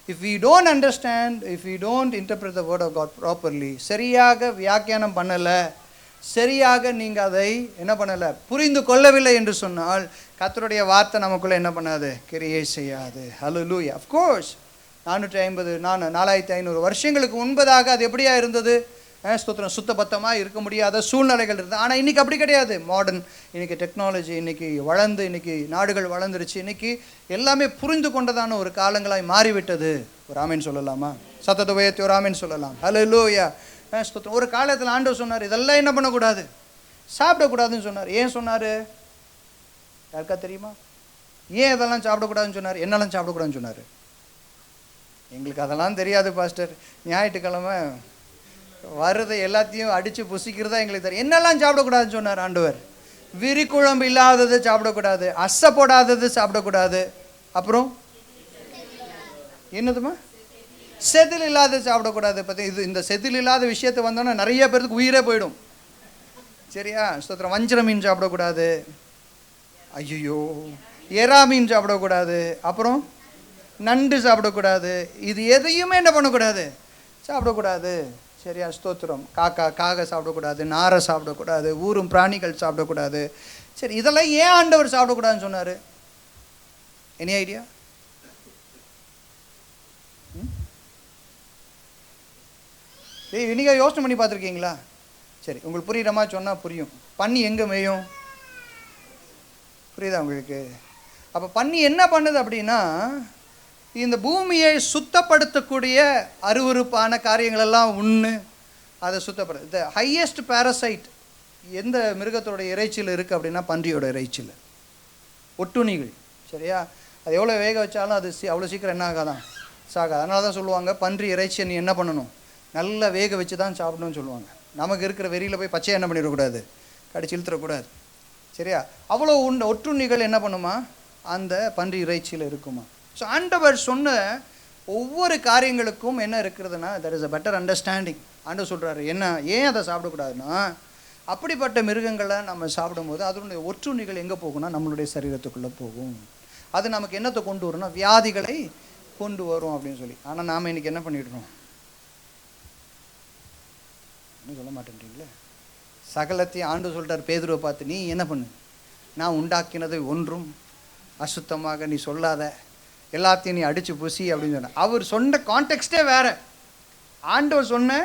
If we don't understand, if we don't interpret the word of God properly, சரியாக வியாக்கியானம் பண்ணலை, சரியாக நீங்கள் அதை என்ன பண்ணலை, புரிந்து கொள்ளவில்லை என்று சொன்னால் கர்த்தருடைய வார்த்தை நமக்குள்ளே என்ன பண்ணாது? கிரியை செய்யாது. ஹல்லேலூயா. ஆஃப் கோர்ஸ் 4500 வருஷங்களுக்கு முன்பதாக அது எப்படியா இருந்தது? ஸ்தோத்திரம். சுத்தபத்தமாக இருக்க முடியாத சூழ்நிலைகள் இருந்தது. ஆனால் இன்றைக்கி அப்படி கிடையாது. மாடர்ன், இன்றைக்கி டெக்னாலஜி இன்றைக்கி வளர்ந்து, இன்றைக்கி நாடுகள் வளர்ந்துருச்சு. இன்றைக்கி எல்லாமே புரிந்து கொண்டதான ஒரு காலங்களாய் மாறிவிட்டது. ஒரு ஆமீன் சொல்லலாமா? சத்தத்தை உயர்த்தி ஒரு ஆமீன் சொல்லலாம். ஹல்லேலூயா, ஸ்தோத்திரம். ஒரு காலத்தில் ஆண்டவர் சொன்னார், இதெல்லாம் என்ன பண்ணக்கூடாது? சாப்பிடக்கூடாதுன்னு சொன்னார். ஏன் சொன்னார்? யாருக்கா தெரியுமா? ஏன் இதெல்லாம் சாப்பிடக்கூடாதுன்னு சொன்னார்? என்னெல்லாம் சாப்பிடக்கூடாதுன்னு சொன்னார்? எங்களுக்கு அதெல்லாம் தெரியாது பாஸ்டர். ஞாயிற்றுக்கிழமை வருதை எல்லாத்தையும் அடித்து புசிக்கிறதா எங்களுக்கு தெரியும். என்னெல்லாம் சாப்பிடக்கூடாதுன்னு சொன்னார் ஆண்டவர்? விரிக்குழம்பு இல்லாதது சாப்பிடக்கூடாது, அசை போடாதது சாப்பிடக்கூடாது, அப்புறம் என்னதுமா? செதில் இல்லாதது சாப்பிடக்கூடாது. பற்றி இந்த செதில் இல்லாத விஷயத்தை வந்தோன்னா நிறைய பேருக்கு உயிரே போயிடும். சரியா? ஸ்தோத்திரம். வஞ்சர மீன் சாப்பிடக்கூடாது, ஐயோ எறா மீன் சாப்பிடக்கூடாது, அப்புறம் நண்டு சாப்பிடக்கூடாது. இது எதையுமே என்ன பண்ணக்கூடாது? சாப்பிடக்கூடாது. சரியா? ஸ்தோத்திரம். காகை சாப்பிடக்கூடாது, நாரை சாப்பிடக்கூடாது, ஊரும் பிராணிகள் சாப்பிடக்கூடாது. சரி, இதெல்லாம் ஏன் ஆண்டவர் சாப்பிடக்கூடாதுன்னு சொன்னார்? Any idea? நீங்கள் யோசனை பண்ணி பார்த்துருக்கீங்களா? சரி, உங்களுக்கு புரியுற மாதிரி சொன்னால் புரியும். பன்னி எங்கே மேயும்? புரியுதா உங்களுக்கு? அப்போ பன்னி என்ன பண்ணுது அப்படின்னா, இந்த பூமியை சுத்தப்படுத்தக்கூடிய அருவருப்பான காரியங்களெல்லாம் உண்ணு, அதை சுத்தப்படுத்த. த ஹையஸ்ட் பேரசைட் எந்த மிருகத்தோட இறைச்சியில் இருக்குது அப்படின்னா பன்றியோட இறைச்சியில். ஒட்டுண்ணிகள். சரியா? அது எவ்வளோ வேக வச்சாலும் அது அவ்வளோ சீக்கிரம் என்ன ஆகாதான், சாகாது. அதனால தான் சொல்லுவாங்க பன்றி இறைச்சியை நீ என்ன பண்ணணும், நல்லா வேக வச்சு தான் சாப்பிடணும்னு சொல்லுவாங்க. நமக்கு இருக்கிற வெறியில் போய் பச்சையை என்ன பண்ணிடக்கூடாது, கடிச்சு இழுத்துடக்கூடாது. சரியா? அவ்வளோ ஒட்டுண்ணிகள் என்ன பண்ணுமா, அந்த பன்றி இறைச்சியில் இருக்குமா. ஸோ ஆண்டவர் சொன்ன ஒவ்வொரு காரியங்களுக்கும் என்ன இருக்கிறதுனா, that is a better understanding. ஆண்டவர் சொல்கிறாரு என்ன, ஏன் அதை சாப்பிடக்கூடாதுன்னா, அப்படிப்பட்ட மிருகங்களை நம்ம சாப்பிடும்போது அதனுடைய ஒட்டுண்ணிகள் எங்கே போகும்னா நம்மளுடைய சரீரத்துக்குள்ளே போகும். அது நமக்கு என்னத்தை கொண்டு வரும்னா வியாதிகளை கொண்டு வரும் அப்படின்னு சொல்லி. ஆனால் நாம் இன்றைக்கி என்ன பண்ணிடுறோம், இன்னும் சொல்ல மாட்டேன்றீங்களே. சகலத்தையும் ஆண்டு சொல்லிட்டார் பேதுருவை பார்த்து, நீ என்ன பண்ணு, நான் உண்டாக்கினதை ஒன்றும் அசுத்தமாக நீ சொல்லாத, எல்லாத்தையும் நீ அடித்து புசி அப்படின்னு சொன்ன. அவர் சொன்ன கான்டெக்ஸ்டே வேறு, ஆண்டவர் சொன்ன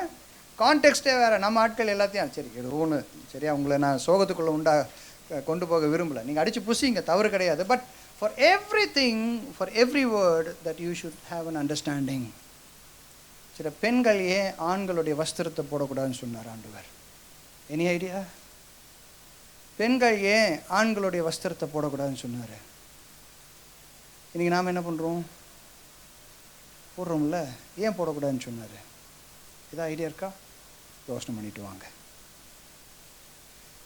கான்டெக்ஸ்டே வேறு. நம்ம ஆட்கள் எல்லாத்தையும் சரி ஒன்று சரியா, உங்களை நான் சோகத்துக்குள்ளே கொண்டு போக விரும்பலை, நீங்கள் அடித்து புசிங்க, தவறு கிடையாது. But for every thing, for every word that you should have an understanding. சில பெண்கள் ஏன் ஆண்களுடைய வஸ்திரத்தை போடக்கூடாதுன்னு சொன்னார் ஆண்டவர்? Any idea? பெண்கள் ஏன் ஆண்களுடைய வஸ்திரத்தை போடக்கூடாதுன்னு சொன்னார்? இன்றைக்கி நாம் என்ன பண்ணுறோம், போடுறோம்ல. ஏன் போடக்கூடாதுன்னு சொன்னார்? இதான் ஐடியா இருக்கா? யோசனை பண்ணிட்டு வாங்க.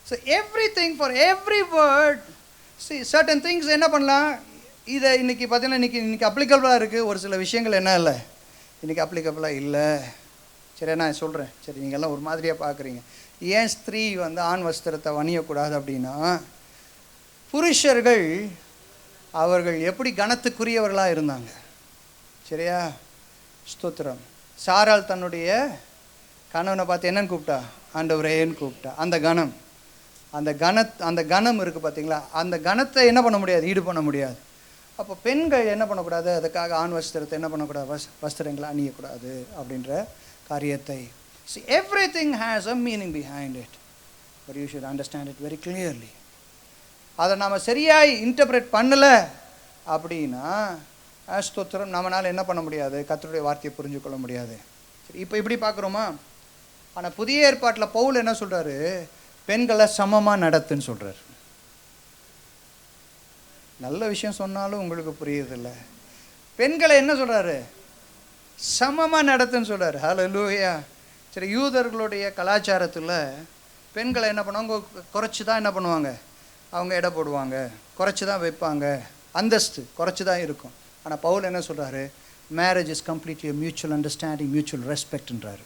So everything, for every word, see certain things என்ன பண்ணலாம், இதை இன்றைக்கி பார்த்தீங்கன்னா இன்றைக்கி அப்ளிகபிளாக இருக்குது, ஒரு சில விஷயங்கள் என்ன இல்லை இன்றைக்கி அப்ளிகபிளாக இல்லை. சரி நான் சொல்கிறேன். சரி நீங்கள் எல்லாம் ஒரு மாதிரியாக பார்க்குறீங்க. ஏன் ஸ்திரீ ஆண் வஸ்திரத்தை வணியக்கூடாது அப்படின்னா, புருஷர்கள் அவர்கள் எப்படி கனத்துக்குரியவர்களாக இருந்தாங்க. சரியா? ஸ்தோத்திரம். சாராள் தன்னுடைய கணவனை பார்த்து என்னன்னு கூப்பிட்டா, ஆண்டவரேன்னு கூப்பிட்டா. அந்த கணம் இருக்குது பார்த்தீங்களா, அந்த கணத்தை என்ன பண்ண முடியாது, ஈடு பண்ண முடியாது. அப்போ பெண்கள் என்ன பண்ணக்கூடாது, அதுக்காக ஆண் வஸ்திரத்தை என்ன பண்ணக்கூடாது, வஸ்திரங்களை அணியக்கூடாது அப்படின்ற காரியத்தை. See, everything has a meaning behind it, but you should understand it very clearly. அதை நாம் சரியாய் இன்டர்பிரேட் பண்ணலை அப்படின்னா ஸ்தோத்திரம், நம்மளால் என்ன பண்ண முடியாது, கர்த்தருடைய வார்த்தையை புரிஞ்சு கொள்ள முடியாது. சரி, இப்போ இப்படி பார்க்குறோமா? ஆனால் புதிய ஏற்பாட்டில் பவுல் என்ன சொல்கிறாரு, பெண்களை சமமாக நடத்துன்னு சொல்கிறார். நல்ல விஷயம் சொன்னாலும் உங்களுக்கு புரியுதில்ல. பெண்களை என்ன சொல்கிறாரு, சமமாக நடத்துன்னு சொல்கிறார். ஹல்லேலூயா. சரி, யூதர்களுடைய கலாச்சாரத்தில் பெண்களை என்ன பண்ணுவாங்க, குறைச்சி தான் என்ன பண்ணுவாங்க, அவங்க எடை போடுவாங்க, குறைச்சி தான் வைப்பாங்க, அந்தஸ்து குறைச்சி தான் இருக்கும். ஆனால் பவுல் என்ன சொல்கிறாரு, marriage is completely mutual understanding, mutual ரெஸ்பெக்ட்ன்றாரு.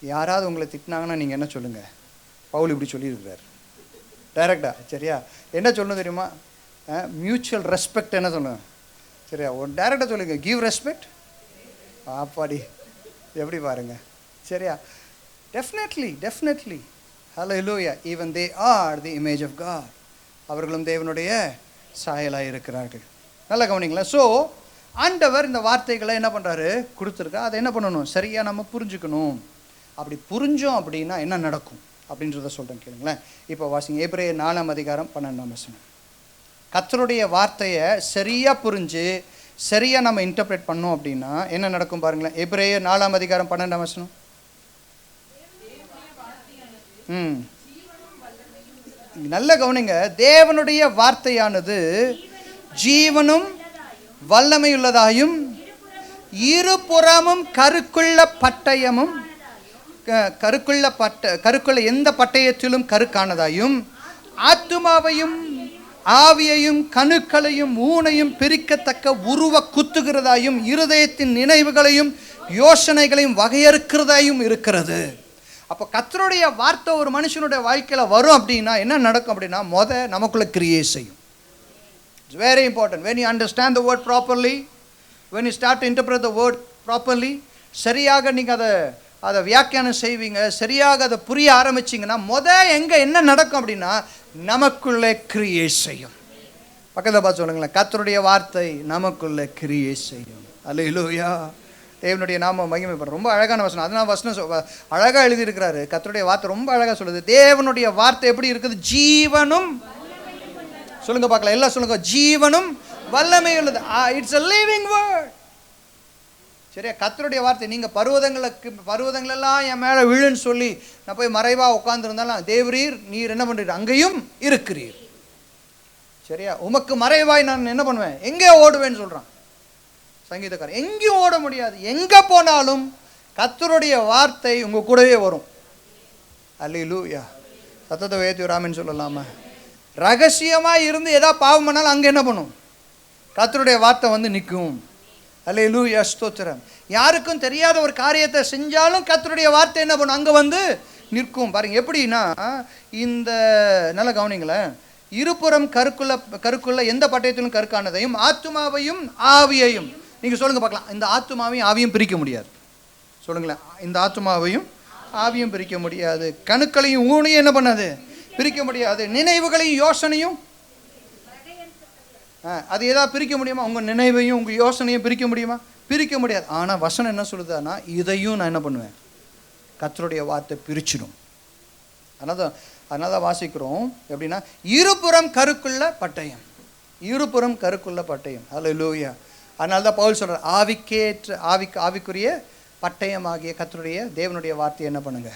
யாராவது உங்களை திட்டினாங்கன்னா நீங்கள் என்ன சொல்லுங்கள், பவுல் இப்படி சொல்லியிருக்கிறார் டைரெக்டாக. சரியா? என்ன சொல்லணும் தெரியுமா, மியூச்சுவல் ரெஸ்பெக்ட் என்ன சொல்லணும். சரியா? ஒரு டைரெக்டாக சொல்லுங்க, கிவ் ரெஸ்பெக்ட். ஆப்பாடி எப்படி பாருங்க. சரியா? Definitely hallelujah. Even they are the image of God. அவர்களும் தேவனுடைய சாயலாக இருக்கிறார்கள். நல்லா கவனிங்களா. ஸோ ஆண்டவர் இந்த வார்த்தைகளை என்ன பண்ணுறாரு, கொடுத்துருக்கா. அதை என்ன பண்ணணும், சரியாக நம்ம புரிஞ்சுக்கணும். அப்படி புரிஞ்சோம் அப்படின்னா என்ன நடக்கும் அப்படின்றத சொல்கிறேன் கேளுங்களேன். இப்போ வாசிங்க, எபிரேயர் 4:12. கர்த்தருடைய வார்த்தையை சரியாக புரிஞ்சு சரியாக நம்ம இன்டர்பிரேட் பண்ணோம் அப்படின்னா என்ன நடக்கும் பாருங்களேன். எபிரேயர் 4:12. நல்ல கவனிங்க. தேவனுடைய வார்த்தையானது ஜீவனும் வல்லமையுள்ளதாயும் இருபுறமும் கருக்குள்ள பட்டயமும், கருக்குள்ள எந்த பட்டயத்திலும் கருக்கானதாயும், ஆத்துமாவையும் ஆவியையும் கணுக்களையும் ஊனையும் பிரிக்கத்தக்க உருவ குத்துகிறதாயும், இருதயத்தின் நினைவுகளையும் யோசனைகளையும் வகையறுக்கிறதாயும் இருக்கிறது. அப்போ கர்த்தருடைய வார்த்தை ஒரு மனுஷனுடைய வாழ்க்கையில் வரும் அப்படின்னா என்ன நடக்கும் அப்படின்னா, நமக்குள்ள கிரியை செய்யும். It's very important. When you understand the word properly, when you start to interpret the word properly, சரியாக நீங்கள் அதை வியாக்கியானம் செய்வீங்க, சரியாக அதை புரிய ஆரம்பிச்சிங்கன்னா எங்கே என்ன நடக்கும் அப்படின்னா நமக்குள்ளே கிரியை செய்யும். பக்கத்தில் பார்த்து சொல்லுங்களேன், கர்த்தருடைய வார்த்தை நமக்குள்ளே கிரியை செய்யும். அல்லேலூயா. தேவனுடைய நாம மகிமைப்படும். ரொம்ப அழகான வசனம். அதனால் வசனம் அழகாக எழுதியிருக்கிறாரு. கர்த்தருடைய வார்த்தை ரொம்ப அழகாக சொல்லுது. தேவனுடைய வார்த்தை எப்படி இருக்குது, ஜீவனும், சொல்லுங்க பார்க்கலாம், எல்லாம் சொல்லுங்க, ஜீவனும் வல்லமை உள்ளது. It's a living word. சரியா? கர்த்தருடைய வார்த்தை. நீங்கள் பருவதங்களெல்லாம் என் மேலே விழுன்னு சொல்லி நான் போய் மறைவாக உட்காந்துருந்தாலும் தேவரீர் நீர் என்ன பண்ணுறீர்? அங்கேயும் இருக்கிறீர். சரியா? உமக்கு மறைவாய் நான் என்ன பண்ணுவேன்? எங்கே ஓடுவேன்னு சொல்கிறான் சங்கீதக்காரன். எங்கேயும் ஓட முடியாது. எங்கே போனாலும் கர்த்தருடைய வார்த்தை உங்கள் கூடவே வரும். அல்லேலூயா. சத்தத்தை உயர்த்தி ஒரு ஆமென் சொல்லலாமா? ரகசியமாக இருந்து ஏதாவது பாவம் பண்ணாலும் அங்கே என்ன பண்ணும்? கர்த்தருடைய வார்த்தை வந்து நிற்கும். அல்லேலூயா, ஸ்தோத்திரம். யாருக்கும் தெரியாத ஒரு காரியத்தை செஞ்சாலும் கர்த்தருடைய வார்த்தை என்ன பண்ணும்? அங்கே வந்து நிற்கும். பாருங்க எப்படின்னா, இந்த நல்ல கவனிங்களேன், இருபுறம் கருக்குள்ள எந்த பட்டயத்திலும் கருக்கானதையும் ஆத்துமாவையும் ஆவியையும். நீங்கள் சொல்லுங்க பார்க்கலாம். இந்த ஆத்துமாவையும் ஆவியும் பிரிக்க முடியாது. சொல்லுங்களேன். இந்த ஆத்துமாவையும் ஆவியும் பிரிக்க முடியாது. கணுக்களையும் ஊனையும் என்ன பண்ணாது? பிரிக்க முடியாது. நினைவுகளையும் யோசனையும் அது ஏதாவது பிரிக்க முடியுமா? உங்கள் நினைவையும் உங்கள் யோசனையும் பிரிக்க முடியுமா? பிரிக்க முடியாது. ஆனால் வசனம் என்ன சொல்லுதுன்னா, இதையும் நான் என்ன பண்ணுவேன்? கர்த்தருடைய வார்த்தை பிரிச்சிடும். அதனால தான் வாசிக்கிறோம் எப்படின்னா, இருபுறம் கருக்குள்ள பட்டயம். இருபுறம் கருக்குள்ள பட்டயம். அல்லேலூயா. அதனால தான் பவுல் சொல்கிறார், ஆவிக்குரிய பட்டயமாகிய கர்த்தருடைய தேவனுடைய வார்த்தை என்ன பண்ணுங்க?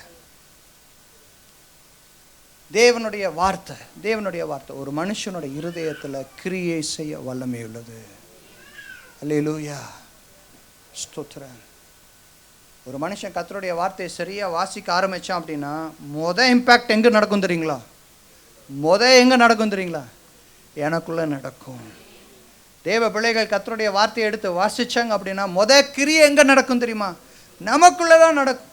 தேவனுடைய வார்த்தை ஒரு மனுஷனுடைய இருதயத்தில் கிரியை செய்ய வல்லமை உள்ளது. அல்லேலூயா, ஸ்தோத்திரம். ஒரு மனுஷன் கர்த்தருடைய வார்த்தையை சரியாக வாசிக்க ஆரம்பித்தான் அப்படின்னா இம்பேக்ட் எங்கே நடக்கும் தெரியுங்களா? எங்கே நடக்கும் தெரியுங்களா? எனக்குள்ளே நடக்கும். தேவ பிள்ளைகள் கர்த்தருடைய வார்த்தையை எடுத்து வாசித்தாங்க அப்படின்னா கிரியை எங்கே நடக்கும் தெரியுமா? நமக்குள்ளே தான் நடக்கும்.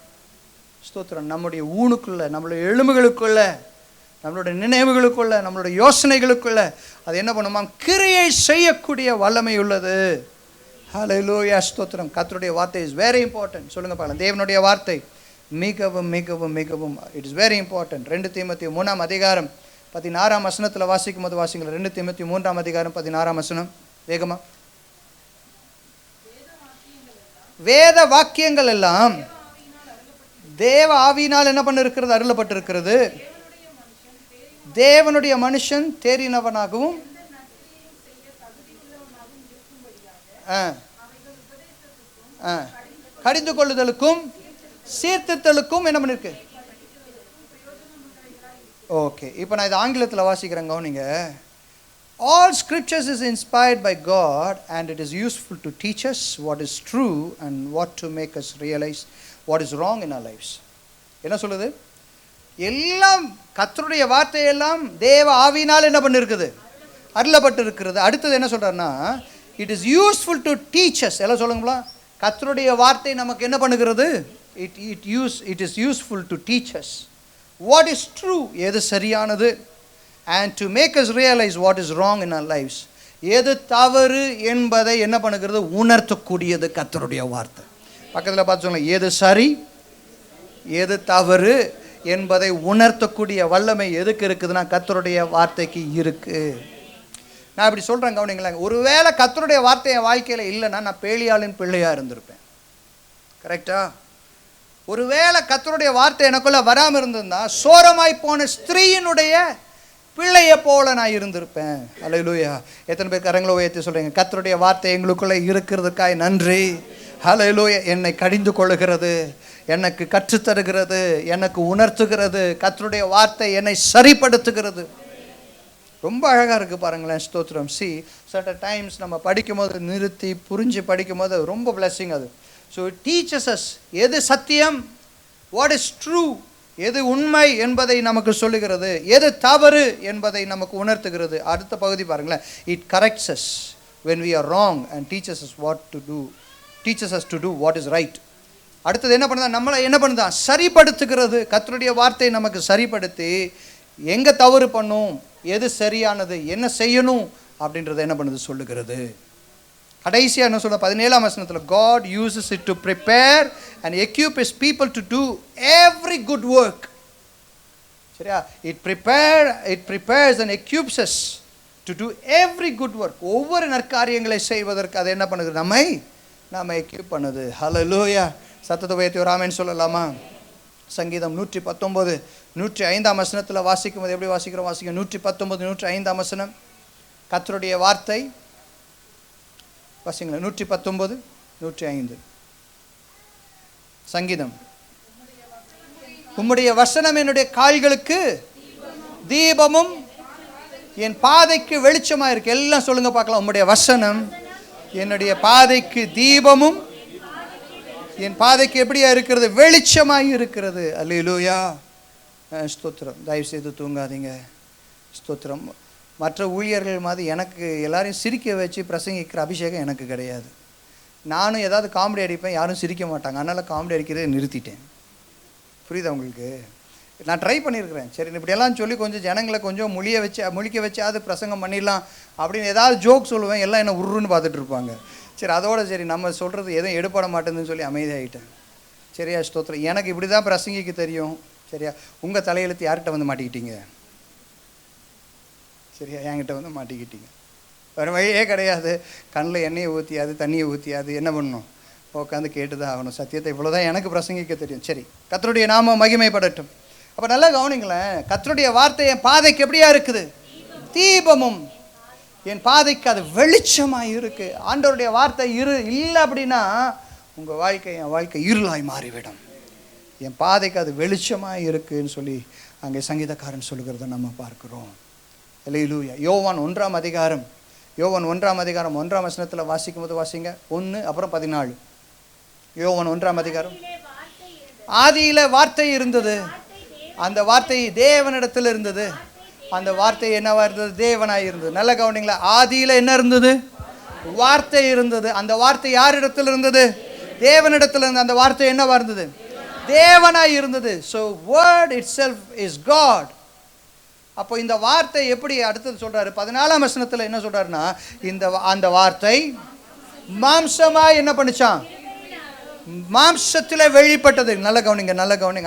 ஸ்தோத்திரம். நம்முடைய ஊனுக்குள்ளே, நம்மளுடைய எலும்புகளுக்குள்ள, நம்மளுடைய நினைவுகளுக்குள்ள, நம்மளுடைய யோசனைகளுக்குள்ள அது என்ன பண்ணுமா? கிரியை செய்யக்கூடிய வல்லமை உள்ளது. ஹல்லேலூயா, ஸ்தோத்திரம். கர்த்தருடைய வார்த்தை இஸ் வெரி இம்பார்ட்டன்ட். சொல்லுங்க பார்க்கலாம். தேவனுடைய வார்த்தை மிகவும் மிகவும் மிகவும் இட் இஸ் வெரி இம்பார்ட்டன்ட். 2 தீமோத்தேயு 3ஆம் அதிகாரம் 16ஆம் வசனத்தில் வாசிக்கும் போது வாசிங்களா. 2 தீமோத்தேயு 3ஆம் அதிகாரம் 16ஆம் வசனம் வேகமா. வேத வாக்கியங்கள் எல்லாம் தேவ ஆவியினால் என்ன பண்ண இருக்கிறது? அருளப்பட்டிருக்கிறது. தேவனுடைய மனுஷன் தேறினவனாகவும் கடிந்து கொள்ளுதலுக்கும் சீர்திருத்தலுக்கும் என்ன பண்ணிருக்கு? ஓகே, இப்போ நான் இது ஆங்கிலத்தில் வாசிக்கிறேன். கவனிங்க. All scriptures is inspired by God and it is useful to teach us what is true and what to make us realize what is wrong in our lives. என்ன சொல்லுது? எல்லாம் கர்த்தருடைய வார்த்தையெல்லாம் தேவ ஆவியினால் என்ன பண்ணிருக்குது? அருளப்பட்டு இருக்கிறது. அடுத்தது என்ன சொல்றாருன்னா, it is useful to teach us. எல்லாம் சொல்லுங்களா. கர்த்தருடைய வார்த்தை நமக்கு என்ன பண்ணுகிறது? It is useful to teach us what is true, எது சரியானது, and to make us realize what is wrong in our lives, எது தவறு என்பதை என்ன பண்ணுகிறது? உணர்த்தக்கூடியது கர்த்தருடைய வார்த்தை. பக்கத்தில் பார்த்து சொல்லுங்க, எது சரி எது தவறு என்பதை உணர்த்தக்கூடிய வல்லமை எதுக்கு இருக்குதுன்னா கர்த்தருடைய வார்த்தைக்கு இருக்கு. நான் இப்படி சொல்கிறேன் கவனிங்களேன். ஒருவேளை கர்த்தருடைய வார்த்தை என் வாழ்க்கையில் இல்லைன்னா நான் பேலியாளின் பிள்ளையாக இருந்திருப்பேன். கரெக்டா? ஒருவேளை கர்த்தருடைய வார்த்தை எனக்குள்ளே வராமல் இருந்திருந்தா சோரமாய் போன ஸ்திரீயினுடைய பிள்ளையை போல நான் இருந்திருப்பேன். அல்லேலூயா. எத்தனை பேர் கரங்களை உயர்த்தி சொல்கிறீங்க, கர்த்தருடைய வார்த்தை எங்களுக்குள்ளே இருக்கிறதுக்காய் நன்றி. அல்லேலூயா. என்னை கடிந்து கொள்ளுகிறது, எனக்கு கற்றுத்தருகிறது, எனக்கு உணர்த்துகிறது. கர்த்தருடைய வார்த்தை என்னை சரிப்படுத்துகிறது. ரொம்ப அழகாக இருக்குது பாருங்களேன். ஸ்தோத்திரம். certain டைம்ஸ் நம்ம படிக்கும் போது நிறுத்தி புரிஞ்சு படிக்கும் போது ரொம்ப பிளெஸ்ஸிங் அது. ஸோ இட் டீச்சஸ் அஸ் எது சத்தியம், வாட் இஸ் ட்ரூ, எது உண்மை என்பதை நமக்கு சொல்லுகிறது, எது தவறு என்பதை நமக்கு உணர்த்துகிறது. அடுத்த பகுதி பாருங்களேன். It corrects us when we are wrong and teaches us to do what is right. அடுத்தது என்ன பண்ணுதா? நம்மளை என்ன பண்ணுதா? சரிப்படுத்துகிறது. கர்த்தருடைய வார்த்தை நமக்கு சரிப்படுத்தி எங்கே தவறு பண்ணும், எது சரியானது, என்ன செய்யணும் அப்படின்றத என்ன பண்ணுது? சொல்லுகிறது. கடைசியாக என்ன சொல்ல 17ஆம் வசனத்தில், God uses it to prepare and equip his people to do every good work. சரியா? It prepares and equips us to do every good work. ஒவ்வொரு நற்காரியங்களை செய்வதற்கு அது என்ன பண்ணுது? நம்ம எக்யூப் பண்ணுது. ஹல்லேலூயா. சத்தத்தை உயர்த்தி ஒரு ஆமென் சொல்லலாமா? சங்கீதம் 119 105ஆம் வசனத்தில் வாசிக்கும் போது எப்படி வாசிக்கிறோம்? வாசிக்க 119 105ஆம் வசனம். கர்த்தருடைய வார்த்தை வாசிங்களா 119 105. சங்கீதம். உம்முடைய வசனம் என்னுடைய கால்களுக்கு தீபமும் என் பாதைக்கு வெளிச்சமா இருக்கு. எல்லாம் சொல்லுங்க பார்க்கலாம். உம்முடைய வசனம் என்னுடைய பாதைக்கு தீபமும் என் பாதைக்கு எப்படியா இருக்கிறது? வெளிச்சமாய் இருக்கிறது. அல்லேலூயா. ஸ்தோத்திரம். தயவு செய்து தூங்காதீங்க. ஸ்தோத்திரம். மற்ற ஊழியர்கள் மாதிரி எனக்கு எல்லாரையும் சிரிக்க வச்சு பிரசங்கிக்கிற அபிஷேகம் எனக்கு கிடையாது. நானும் ஏதாவது காமெடி அடிப்பேன், யாரும் சிரிக்க மாட்டாங்க. அதனால் காமெடி அடிக்கிறதை நிறுத்திட்டேன். புரியுதா உங்களுக்கு? நான் ட்ரை பண்ணியிருக்கிறேன். சரி, இப்படியெல்லாம் சொல்லி கொஞ்சம் ஜனங்களை கொஞ்சம் முழிக்க வச்சு அது பிரசங்கம் பண்ணிடலாம் அப்படின்னு ஏதாவது ஜோக் சொல்லுவேன். எல்லாம் என்ன உருன்னு பார்த்துட்டு இருப்பாங்க. சரி, அதோட சரி நம்ம சொல்கிறது எதுவும் எடுபட மாட்டேங்குதுன்னு சொல்லி அமைதியாகிட்டேன். சரியா? ஸ்தோத்திரம். எனக்கு இப்படி தான் பிரசங்கிக்க தெரியும். சரியா? உங்கள் தலையெழுத்து யார்கிட்ட வந்து மாட்டிக்கிட்டீங்க? சரியா? என்கிட்ட வந்து மாட்டிக்கிட்டீங்க. வேறு வழியே கிடையாது. கண்ணில் எண்ணெயை ஊற்றியாது, தண்ணியை ஊற்றியாது. என்ன பண்ணணும்? உட்காந்து கேட்டு தான் ஆகணும். சத்தியத்தை இவ்வளோதான் எனக்கு பிரசங்கிக்க தெரியும். சரி, கர்த்தருடைய நாமம் மகிமைப்படட்டும். அப்போ நல்லா கவனிங்களேன். கர்த்தருடைய வார்த்தை என் பாதைக்கு எப்படியா இருக்குது? தீபமும் என் பாதைக்கு அது வெளிச்சமாக இருக்குது. ஆண்டவருடைய வார்த்தை இல்லை அப்படின்னா உங்கள் வாழ்க்கை என் வாழ்க்கை இருளாய் மாறிவிடும். என் பாதைக்கு அது வெளிச்சமாக இருக்குதுன்னு சொல்லி அங்கே சங்கீதக்காரன் சொல்லுகிறத நம்ம பார்க்குறோம். அல்லேலூயா. யோவான் 1ஆம் அதிகாரம் 1ஆம் வசனத்தில் வாசிக்கும் போது வாசிங்க. 1 அப்புறம் 14. யோவான் 1ஆம் அதிகாரம். ஆதியில வார்த்தை இருந்தது, அந்த வார்த்தை தேவனிடத்தில் இருந்தது, அந்த வார்த்தை என்னவா இருந்தது? தேவனாய் இருந்தது. நல்ல கவனிங்களா. ஆதியில என்ன இருந்தது? வார்த்தை இருந்தது. அந்த வார்த்தை யாரிடத்தில் இருந்தது? தேவனிடத்தில் இருந்தது. அந்த வார்த்தை என்னவா இருந்தது? தேவனாய் இருந்தது. So word itself is God. அப்போ இந்த வார்த்தை எப்படி அடுத்தது சொல்றாரு? 14ஆம் வசனத்தில் என்ன சொல்றாருன்னா, அந்த வார்த்தை மாம்சமாய் என்ன பண்ணுச்சான்? மாம்சத்தில் வெளிப்பட்டது. நல்ல கவனிங்க.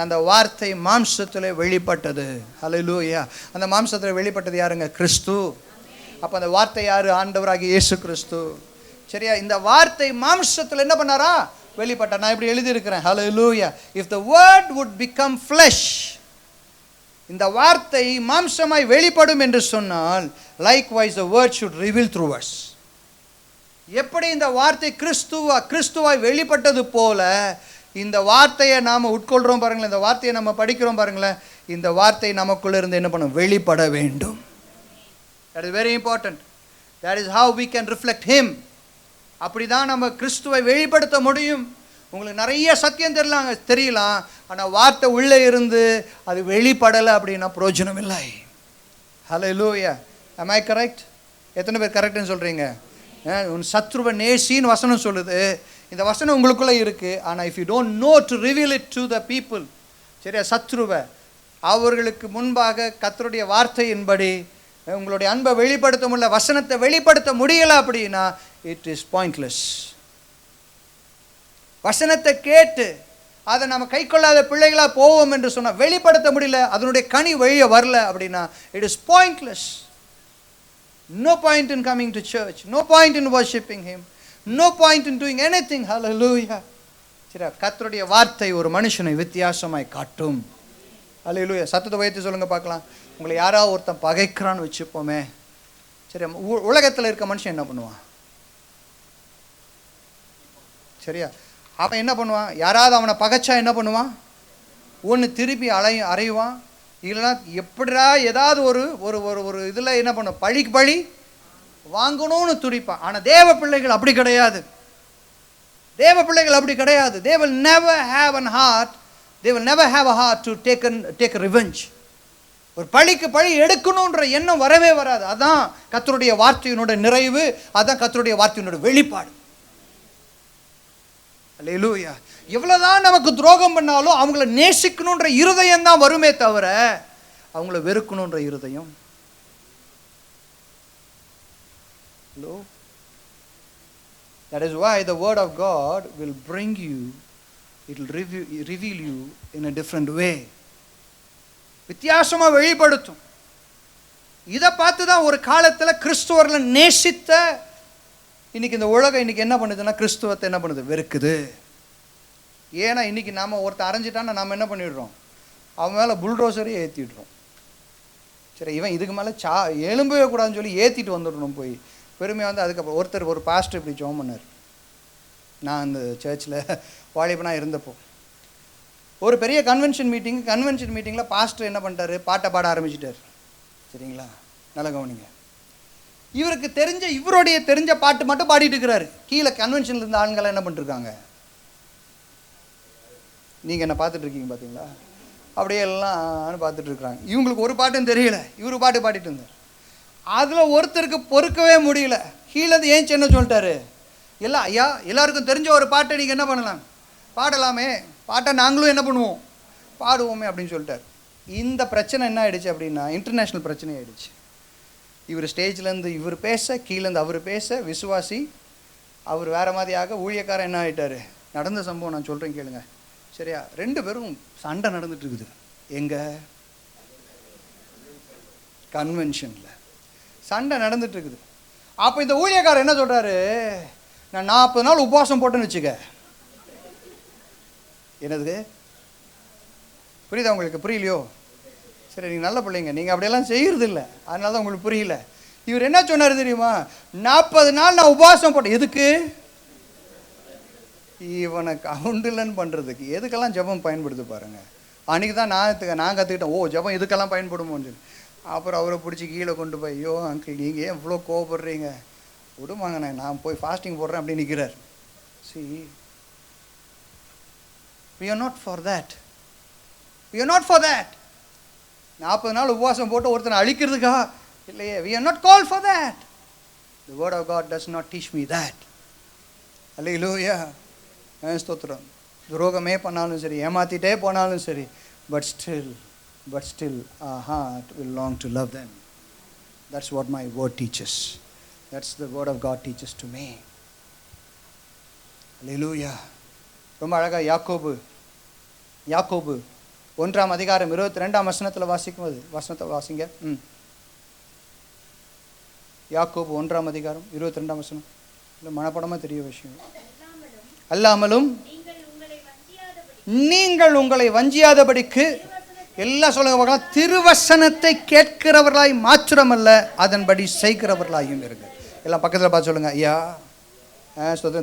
அந்த வார்த்தை மாம்சத்தில் வெளிப்பட்டது. ஹல்லேலூயா. அந்த மாம்சத்தில் வெளிப்பட்டது யாருங்க? கிறிஸ்து. அப்போ அந்த வார்த்தை யாரு? ஆண்டவராகிய இயேசு கிறிஸ்து. சரியா? இந்த வார்த்தை மாம்சத்தில் என்ன பண்ணாரா? வெளிப்பட்டார். நான் இப்படி எழுதியிருக்கிறேன். Hallelujah. If the word would become flesh, இந்த வார்த்தை மாம்சமாய் வெளிப்படும் என்று சொன்னால், likewise the word should reveal through us. எப்படி இந்த வார்த்தை கிறிஸ்துவாய் வெளிப்பட்டது போல இந்த வார்த்தையை நாம் உட்கொள்கிறோம் பாருங்களேன், இந்த வார்த்தையை நம்ம படிக்கிறோம் பாருங்களேன், இந்த வார்த்தை நமக்குள்ள இருந்து என்ன பண்ணும்? வெளிப்பட வேண்டும். That is very important. That is how we can reflect him. அப்படி தான் நம்ம கிறிஸ்துவை வெளிப்படுத்த முடியும். உங்களுக்கு நிறைய சத்தியம் தெரியலாம், ஆனால் வார்த்தை உள்ளே இருந்து அது வெளிப்படலை அப்படின்னா பிரயோஜனம் இல்லை. ஹல்லேலூயா. am I correct? எத்தனை பேர் கரெக்டுன்னு சொல்கிறீங்க? உன் சத்ருவை நேசின்னு வசனம் சொல்லுது. இந்த வசனம் உங்களுக்குள்ளே இருக்குது. ஆனால் if you don't know to reveal it to the people, சரியா, சத்ருவை அவர்களுக்கு முன்பாக கர்த்தருடைய வார்த்தையின்படி உங்களுடைய அன்பை வெளிப்படுத்த முடியல, வசனத்தை வெளிப்படுத்த முடியலை அப்படின்னா இட் இஸ் பாயிண்ட்லெஸ். வசனத்தை கேட்டு அதை நம்ம கை கொள்ளாத பிள்ளைகளாக போவோம் என்று சொன்னால், வெளிப்படுத்த முடியல, அதனுடைய கனி வெளியே வரல அப்படின்னா it is pointless. No point in coming to church, no point in worshiping him, no point in doing anything. Hallelujah. சரி, கர்த்தருடைய வார்த்தை ஒரு மனுஷனை வித்தியாசமாய் காட்டும். ஹல்லேலூயா. சத்தத்தை உயர்த்தி சொல்லுங்க பார்க்கலாம். உங்களை யாராவது ஒருத்தன் பகைக்கிறான்னு வச்சுப்போமே, சரி, உலகத்தில் இருக்க மனுஷன் என்ன பண்ணுவான்? சரியா? அவன் என்ன பண்ணுவான்? யாராவது அவனை பகைச்சா என்ன பண்ணுவான்? ஒன்று திருப்பி அறையுவான், இல்லைன்னா எப்படிடா ஏதாவது ஒரு ஒரு ஒரு இதில் என்ன பண்ணும்? பழிக்கு பழி வாங்கணும்னு துடிப்பான். ஆனால் தேவ பிள்ளைகள் அப்படி கிடையாது. They will never have a heart to take a revenge. ஒரு பழிக்கு பழி எடுக்கணுன்ற எண்ணம் வரவே வராது. அதான் கர்த்தருடைய வார்த்தையினோட நிறைவு, அதான் கர்த்தருடைய வார்த்தையினோட வெளிப்பாடு. அல்லேலூயா. எவ்வளவுதான் நமக்கு துரோகம் பண்ணாலும் அவங்கள நேசிக்கணுன்ற இருதயம் தான் வருமே தவிர அவங்கள வெறுக்கணுன்ற இருதயம். Hello. That is why the word of God will bring you, it will reveal you in a different way. வித்தியாசமா வெளிப்படுத்தும். இதை பார்த்து தான் ஒரு காலத்தில் கிறிஸ்துவர்களை நேசித்த இன்னைக்கு இந்த உலகம் இன்னைக்கு என்ன பண்ணுதுன்னா கிறிஸ்துவத்தை என்ன பண்ணுது? வெறுக்குது. ஏன்னா இன்னைக்கு நாம் ஒருத்தர் அரைஞ்சிட்டான்னா நம்ம என்ன பண்ணிடுறோம்? அவன் மேலே புல்டோசரையே ஏற்றிடுறோம். சரி, இவன் இதுக்கு மேலே எலும்பவே கூடாதுன்னு சொல்லி ஏற்றிட்டு வந்துடணும் போய். பெருமையாக வந்து அதுக்கப்புறம் ஒருத்தர் ஒரு பாஸ்டர் இப்படி ஜெபம் பண்ணார். நான் அந்த சர்ச்சில் வாலிபனாக இருந்தப்போ ஒரு பெரிய கன்வென்ஷன் மீட்டிங்கில் பாஸ்டர் என்ன பண்ணிட்டாரு, பாட்டை பாட ஆரம்பிச்சிட்டார். சரிங்களா, நல்லா கவனிங்க. இவருக்கு இவருடைய தெரிஞ்ச பாட்டு மட்டும் பாடிட்டு இருக்கிறாரு. கீழே கன்வென்ஷனில் இருந்த ஆண்கள்லாம் என்ன பண்ணிருக்காங்க, நீங்கள் என்ன பார்த்துட்டு இருக்கீங்க பார்த்தீங்களா, அப்படியே எல்லாம் பார்த்துட்டு இருக்கிறாங்க. இவங்களுக்கு ஒரு பாட்டும் தெரியல, இவரு பாட்டு பாடிட்டு இருந்தார். அதில் ஒருத்தருக்கு பொறுக்கவே முடியல. கீழே ஏன் என்ன சொல்லிட்டாரு, ஐயா எல்லாருக்கும் தெரிஞ்ச ஒரு பாட்டை நீங்கள் என்ன பண்ணலாம், பாடலாமே, பாட்டை நாங்களும் என்ன பண்ணுவோம், பாடுவோமே அப்படின்னு சொல்லிட்டார். இந்த பிரச்சனை என்ன ஆகிடுச்சு அப்படின்னா இன்டர்நேஷ்னல் பிரச்சனை ஆகிடுச்சு. இவர் ஸ்டேஜ்லேருந்து இவர் பேச, கீழேருந்து அவர் பேச, விசுவாசி அவர் வேறு மாதிரியாக, ஊழியக்காரன் என்ன ஆகிட்டார். நடந்த சம்பவம் நான் சொல்கிறேன் கேளுங்க. சரியா, 2 பேரும் சண்டை நடந்துட்டு இருக்குது. எங்கே, கன்வென்ஷனில் சண்டை நடந்துட்டு இருக்குது. அப்போ இந்த ஊழியக்காரர் என்ன சொல்கிறாரு, நான் 40 நாள் உபவாசம் போட்டேன்னு வச்சுக்க. என்னது புரியுதா உங்களுக்கு, புரியலையோ? சரி, நீங்கள் நல்ல பிள்ளைங்க, நீங்கள் அப்படியெல்லாம் செய்கிறது இல்லை, அதனால தான் உங்களுக்கு புரியல. இவர் என்ன சொன்னார் தெரியுமா, 40 நாள் நான் உபவாசம் போட்டேன். எதுக்கு, இவனை கவுண்டிலன்னு பண்ணுறதுக்கு. எதுக்கெல்லாம் ஜெபம் பயன்படுத்த பாருங்கள். அன்றைக்கி தான் நான் கற்றுக்கிட்டேன், ஓ ஜெபம் இதுக்கெல்லாம் பயன்படுமோன்னு சொல்லி. அப்புறம் அவரை பிடிச்சி கீழே கொண்டு போய், ஐயோ அங்கிள் நீங்கள் ஏன் இவ்வளோ கோவப்படுறீங்க, விடுமாங்கண்ணே நான் போய் ஃபாஸ்டிங் போடுறேன் அப்படி நிற்கிறார். See, we are not for that. We are not for that. 40 நாள் உபவாசம் போட்டு ஒருத்தனை அழிக்கிறதுக்கா இல்லையே. we are not called for that. The word of God does not teach me that. அல்லேலூயா, ஸ்தோத்திரம். துரோகமே பண்ணாலும் சரி, ஏமாத்திட்டே போனாலும் சரி, but still our heart will long to love them. That's what my word teaches. That's the word of God teaches to me. அல்லேலூயா. ரொம்ப அழகாக யாக்கோபு 1ஆம் அதிகாரம் 22ஆம் வசனத்தில் வாசிக்கும் போது, வசனத்தை வாசிங்க. யாக்கோபு 1ஆம் அதிகாரம் 22ஆம் வசனம். இல்லை மனப்படமாக தெரிய விஷயம். அல்லாமலும் நீங்கள் உங்களை வஞ்சியாதபடிக்கு எல்லாம் சொல்லுங்க பார்க்கலாம், திருவசனத்தை கேட்கிறவர்களாய் மாத்திரமல்ல அதன்படி செய்கிறவர்களாயும் இருங்க. எல்லாம் பக்கத்தில் பார்த்து சொல்லுங்க, ஐயா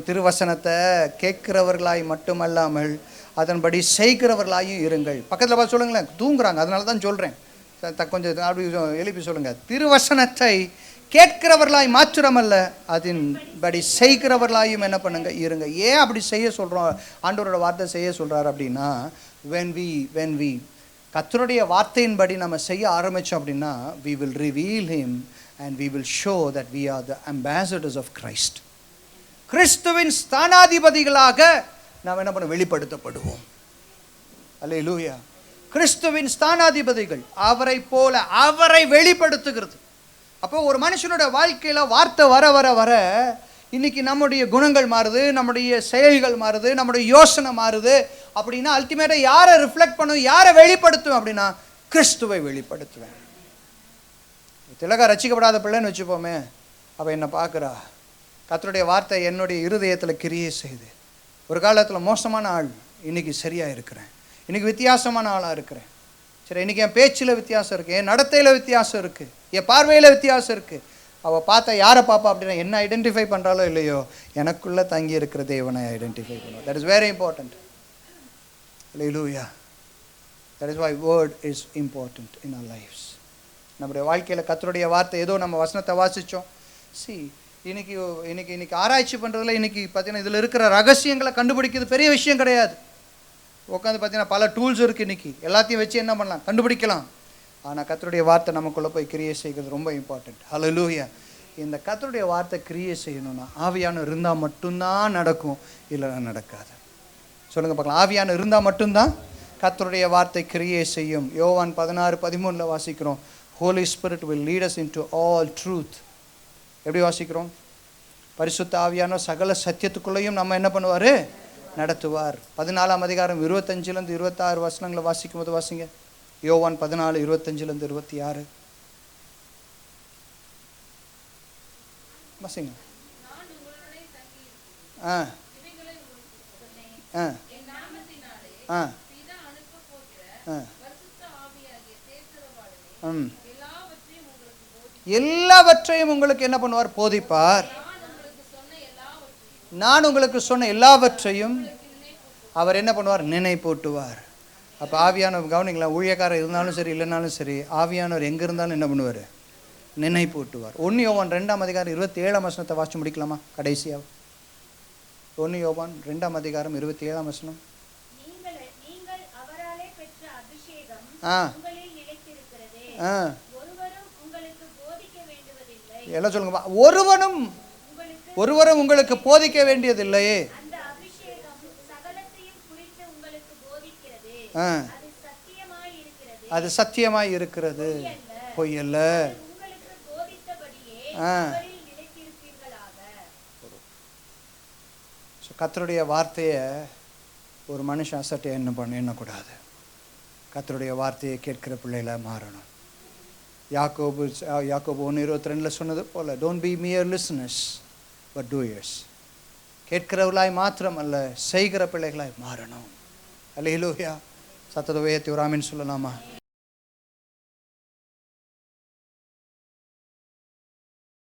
திருவசனத்தை கேட்கிறவர்களாய் மட்டுமல்லாமல் அதன்படி செய்கிறவர்களாயும் இருங்கள். பக்கத்தில் பார்த்து சொல்லுங்களேன், தூங்குறாங்க அதனால தான் சொல்கிறேன், கொஞ்சம் அப்படி எழுப்பி சொல்லுங்கள். திருவசனத்தை கேட்கிறவர்களாய் மாத்திரமல்ல அதன்படி செய்கிறவர்களாயும் என்ன பண்ணுங்க இருங்க. ஏன் அப்படி செய்ய சொல்கிறோம், ஆண்டவரோட வார்த்தை செய்ய சொல்கிறார் அப்படின்னா, when we கர்த்தருடைய வார்த்தையின்படி நம்ம செய்ய ஆரம்பித்தோம் அப்படின்னா we will reveal him and we will show that we are the ambassadors of Christ. கிறிஸ்துவின் ஸ்தானாதிபதிகளாக நாம் என்ன பண்ண வெளிப்படுத்தப்படுவோம். அல்லேலூயா. கிறிஸ்துவின் ஸ்தானாதிபதிகள், அவரை போல அவரை வெளிப்படுத்துகிறது. அப்போ ஒரு மனுஷனோட வாழ்க்கையில் வார்த்தை வர வர வர இன்னைக்கு நம்முடைய குணங்கள் மாறுது, நம்முடைய செயல்கள் மாறுது, நம்முடைய யோசனை மாறுது. அப்படின்னா அல்டிமேட்டாக யாரை ரிஃப்ளெக்ட் பண்ணும், யாரை வெளிப்படுத்துவேன் அப்படின்னா கிறிஸ்துவை வெளிப்படுத்துவேன். திலகா ரட்சிக்கப்படாத பிள்ளைன்னு வச்சுப்போமே, அவள் என்னை பார்க்குறா, கர்த்தருடைய வார்த்தை என்னுடைய இருதயத்தில் கிரியை செய்து, ஒரு காலத்தில் மோசமான ஆள், இன்றைக்கி சரியாக இருக்கிறேன், இன்றைக்கி வித்தியாசமான ஆளாக இருக்கிறேன். சரி, இன்றைக்கி என் பேச்சில் வித்தியாசம் இருக்குது, என் நடத்தையில் வித்தியாசம் இருக்குது, என் பார்வையில் வித்தியாசம் இருக்குது. அவள் பார்த்தா யாரை பார்ப்பா அப்படின்னா என்ன ஐடென்டிஃபை பண்ணுறாலோ இல்லையோ, எனக்குள்ளே தங்கி இருக்கிற தேவனை ஐடென்டிஃபை பண்ணுவோம். That is very important. Hallelujah. That is why word is important in our lives. நம்முடைய வாழ்க்கையில் கர்த்தருடைய வார்த்தை, ஏதோ நம்ம வசனத்தை வாசித்தோம். இன்னைக்கு ஆராய்ச்சி பண்ணுறதுல இன்னைக்கு பார்த்தீங்கன்னா இதில் இருக்கிற ரகசியங்களை கண்டுபிடிக்கிறது பெரிய விஷயம் கிடையாது. உட்காந்து பார்த்தீங்கன்னா பல டூல்ஸ் இருக்குது, இன்னைக்கு எல்லாத்தையும் வச்சு என்ன பண்ணலாம், கண்டுபிடிக்கலாம். ஆனால் கர்த்தருடைய வார்த்தை நமக்குள்ளே போய் கிரியை செய்கிறது ரொம்ப இம்பார்ட்டண்ட். ஹல்லேலூயா. இந்த கர்த்தருடைய வார்த்தை கிரியை செய்யணும்னா ஆவியானவர் இருந்தால் மட்டும்தான் நடக்கும், இல்லைன்னா நடக்காது. சொல்லுங்கள் பார்க்கலாம், ஆவியானவர் இருந்தால் மட்டும்தான் கர்த்தருடைய வார்த்தை கிரியை செய்யும். யோவான் 16:13 வாசிக்கிறோம், Holy Spirit will lead us into all truth. எப்படி வாசிக்கிறோம், பரிசுத்த ஆவியானவர் சகல சத்தியத்துக்குள்ளேயும் நம்ம என்ன பண்ணுவார், நடத்துவார். 14ஆம் அதிகாரம் 25லேருந்து 26 வசனங்களை வாசிக்கும் போது வாசிங்க. யோவான் 14:25லேருந்து 26 வாசிங்க. எல்லாவற்றையும் உங்களுக்கு என்ன பண்ணுவார்? போதிப்பார். நான் உங்களுக்கு சொன்ன எல்லாவற்றையும் அவர் என்ன பண்ணுவார்? நினைப்பூட்டுவார். அப்போ ஆவியானவர் கவனிங்களா, ஊழியக்காரர் இருந்தாலும் சரி இல்லைனாலும் சரி, ஆவியானவர் எங்கே இருந்தாலும் என்ன பண்ணுவார்? நினைப்பூட்டுவார். 1 யோவான் 2ஆம் அதிகாரம் 27ஆம் வசனத்தை வாசிச்சு முடிக்கலாமா? கடைசியாக 1 யோவான் 2ஆம் அதிகாரம் 27ஆம் வசனம். எல்லாம் சொல்லுங்கப்பா. ஒருவரும் உங்களுக்கு போதிக்க வேண்டியதில்லையே. அது சத்தியமாய் இருக்கிறது, பொய்யல்ல. கர்த்தருடைய வார்த்தையை ஒரு மனுஷன் அசட்டை எண்ணக்கூடாது. கர்த்தருடைய வார்த்தையை கேட்கிற பிள்ளைகளை மாறணும். யாக்கோபு 1:22 சொன்னது போல, don't be mere listeners but doers. கேட்கிறவர்களாய் மாத்திரம் அல்ல, செய்கிற பிள்ளைகளாய் மாறணும். அல்லேலூயா. சத்தத்தை உயர்த்தி ஒரு ஆமென் சொல்லலாமா?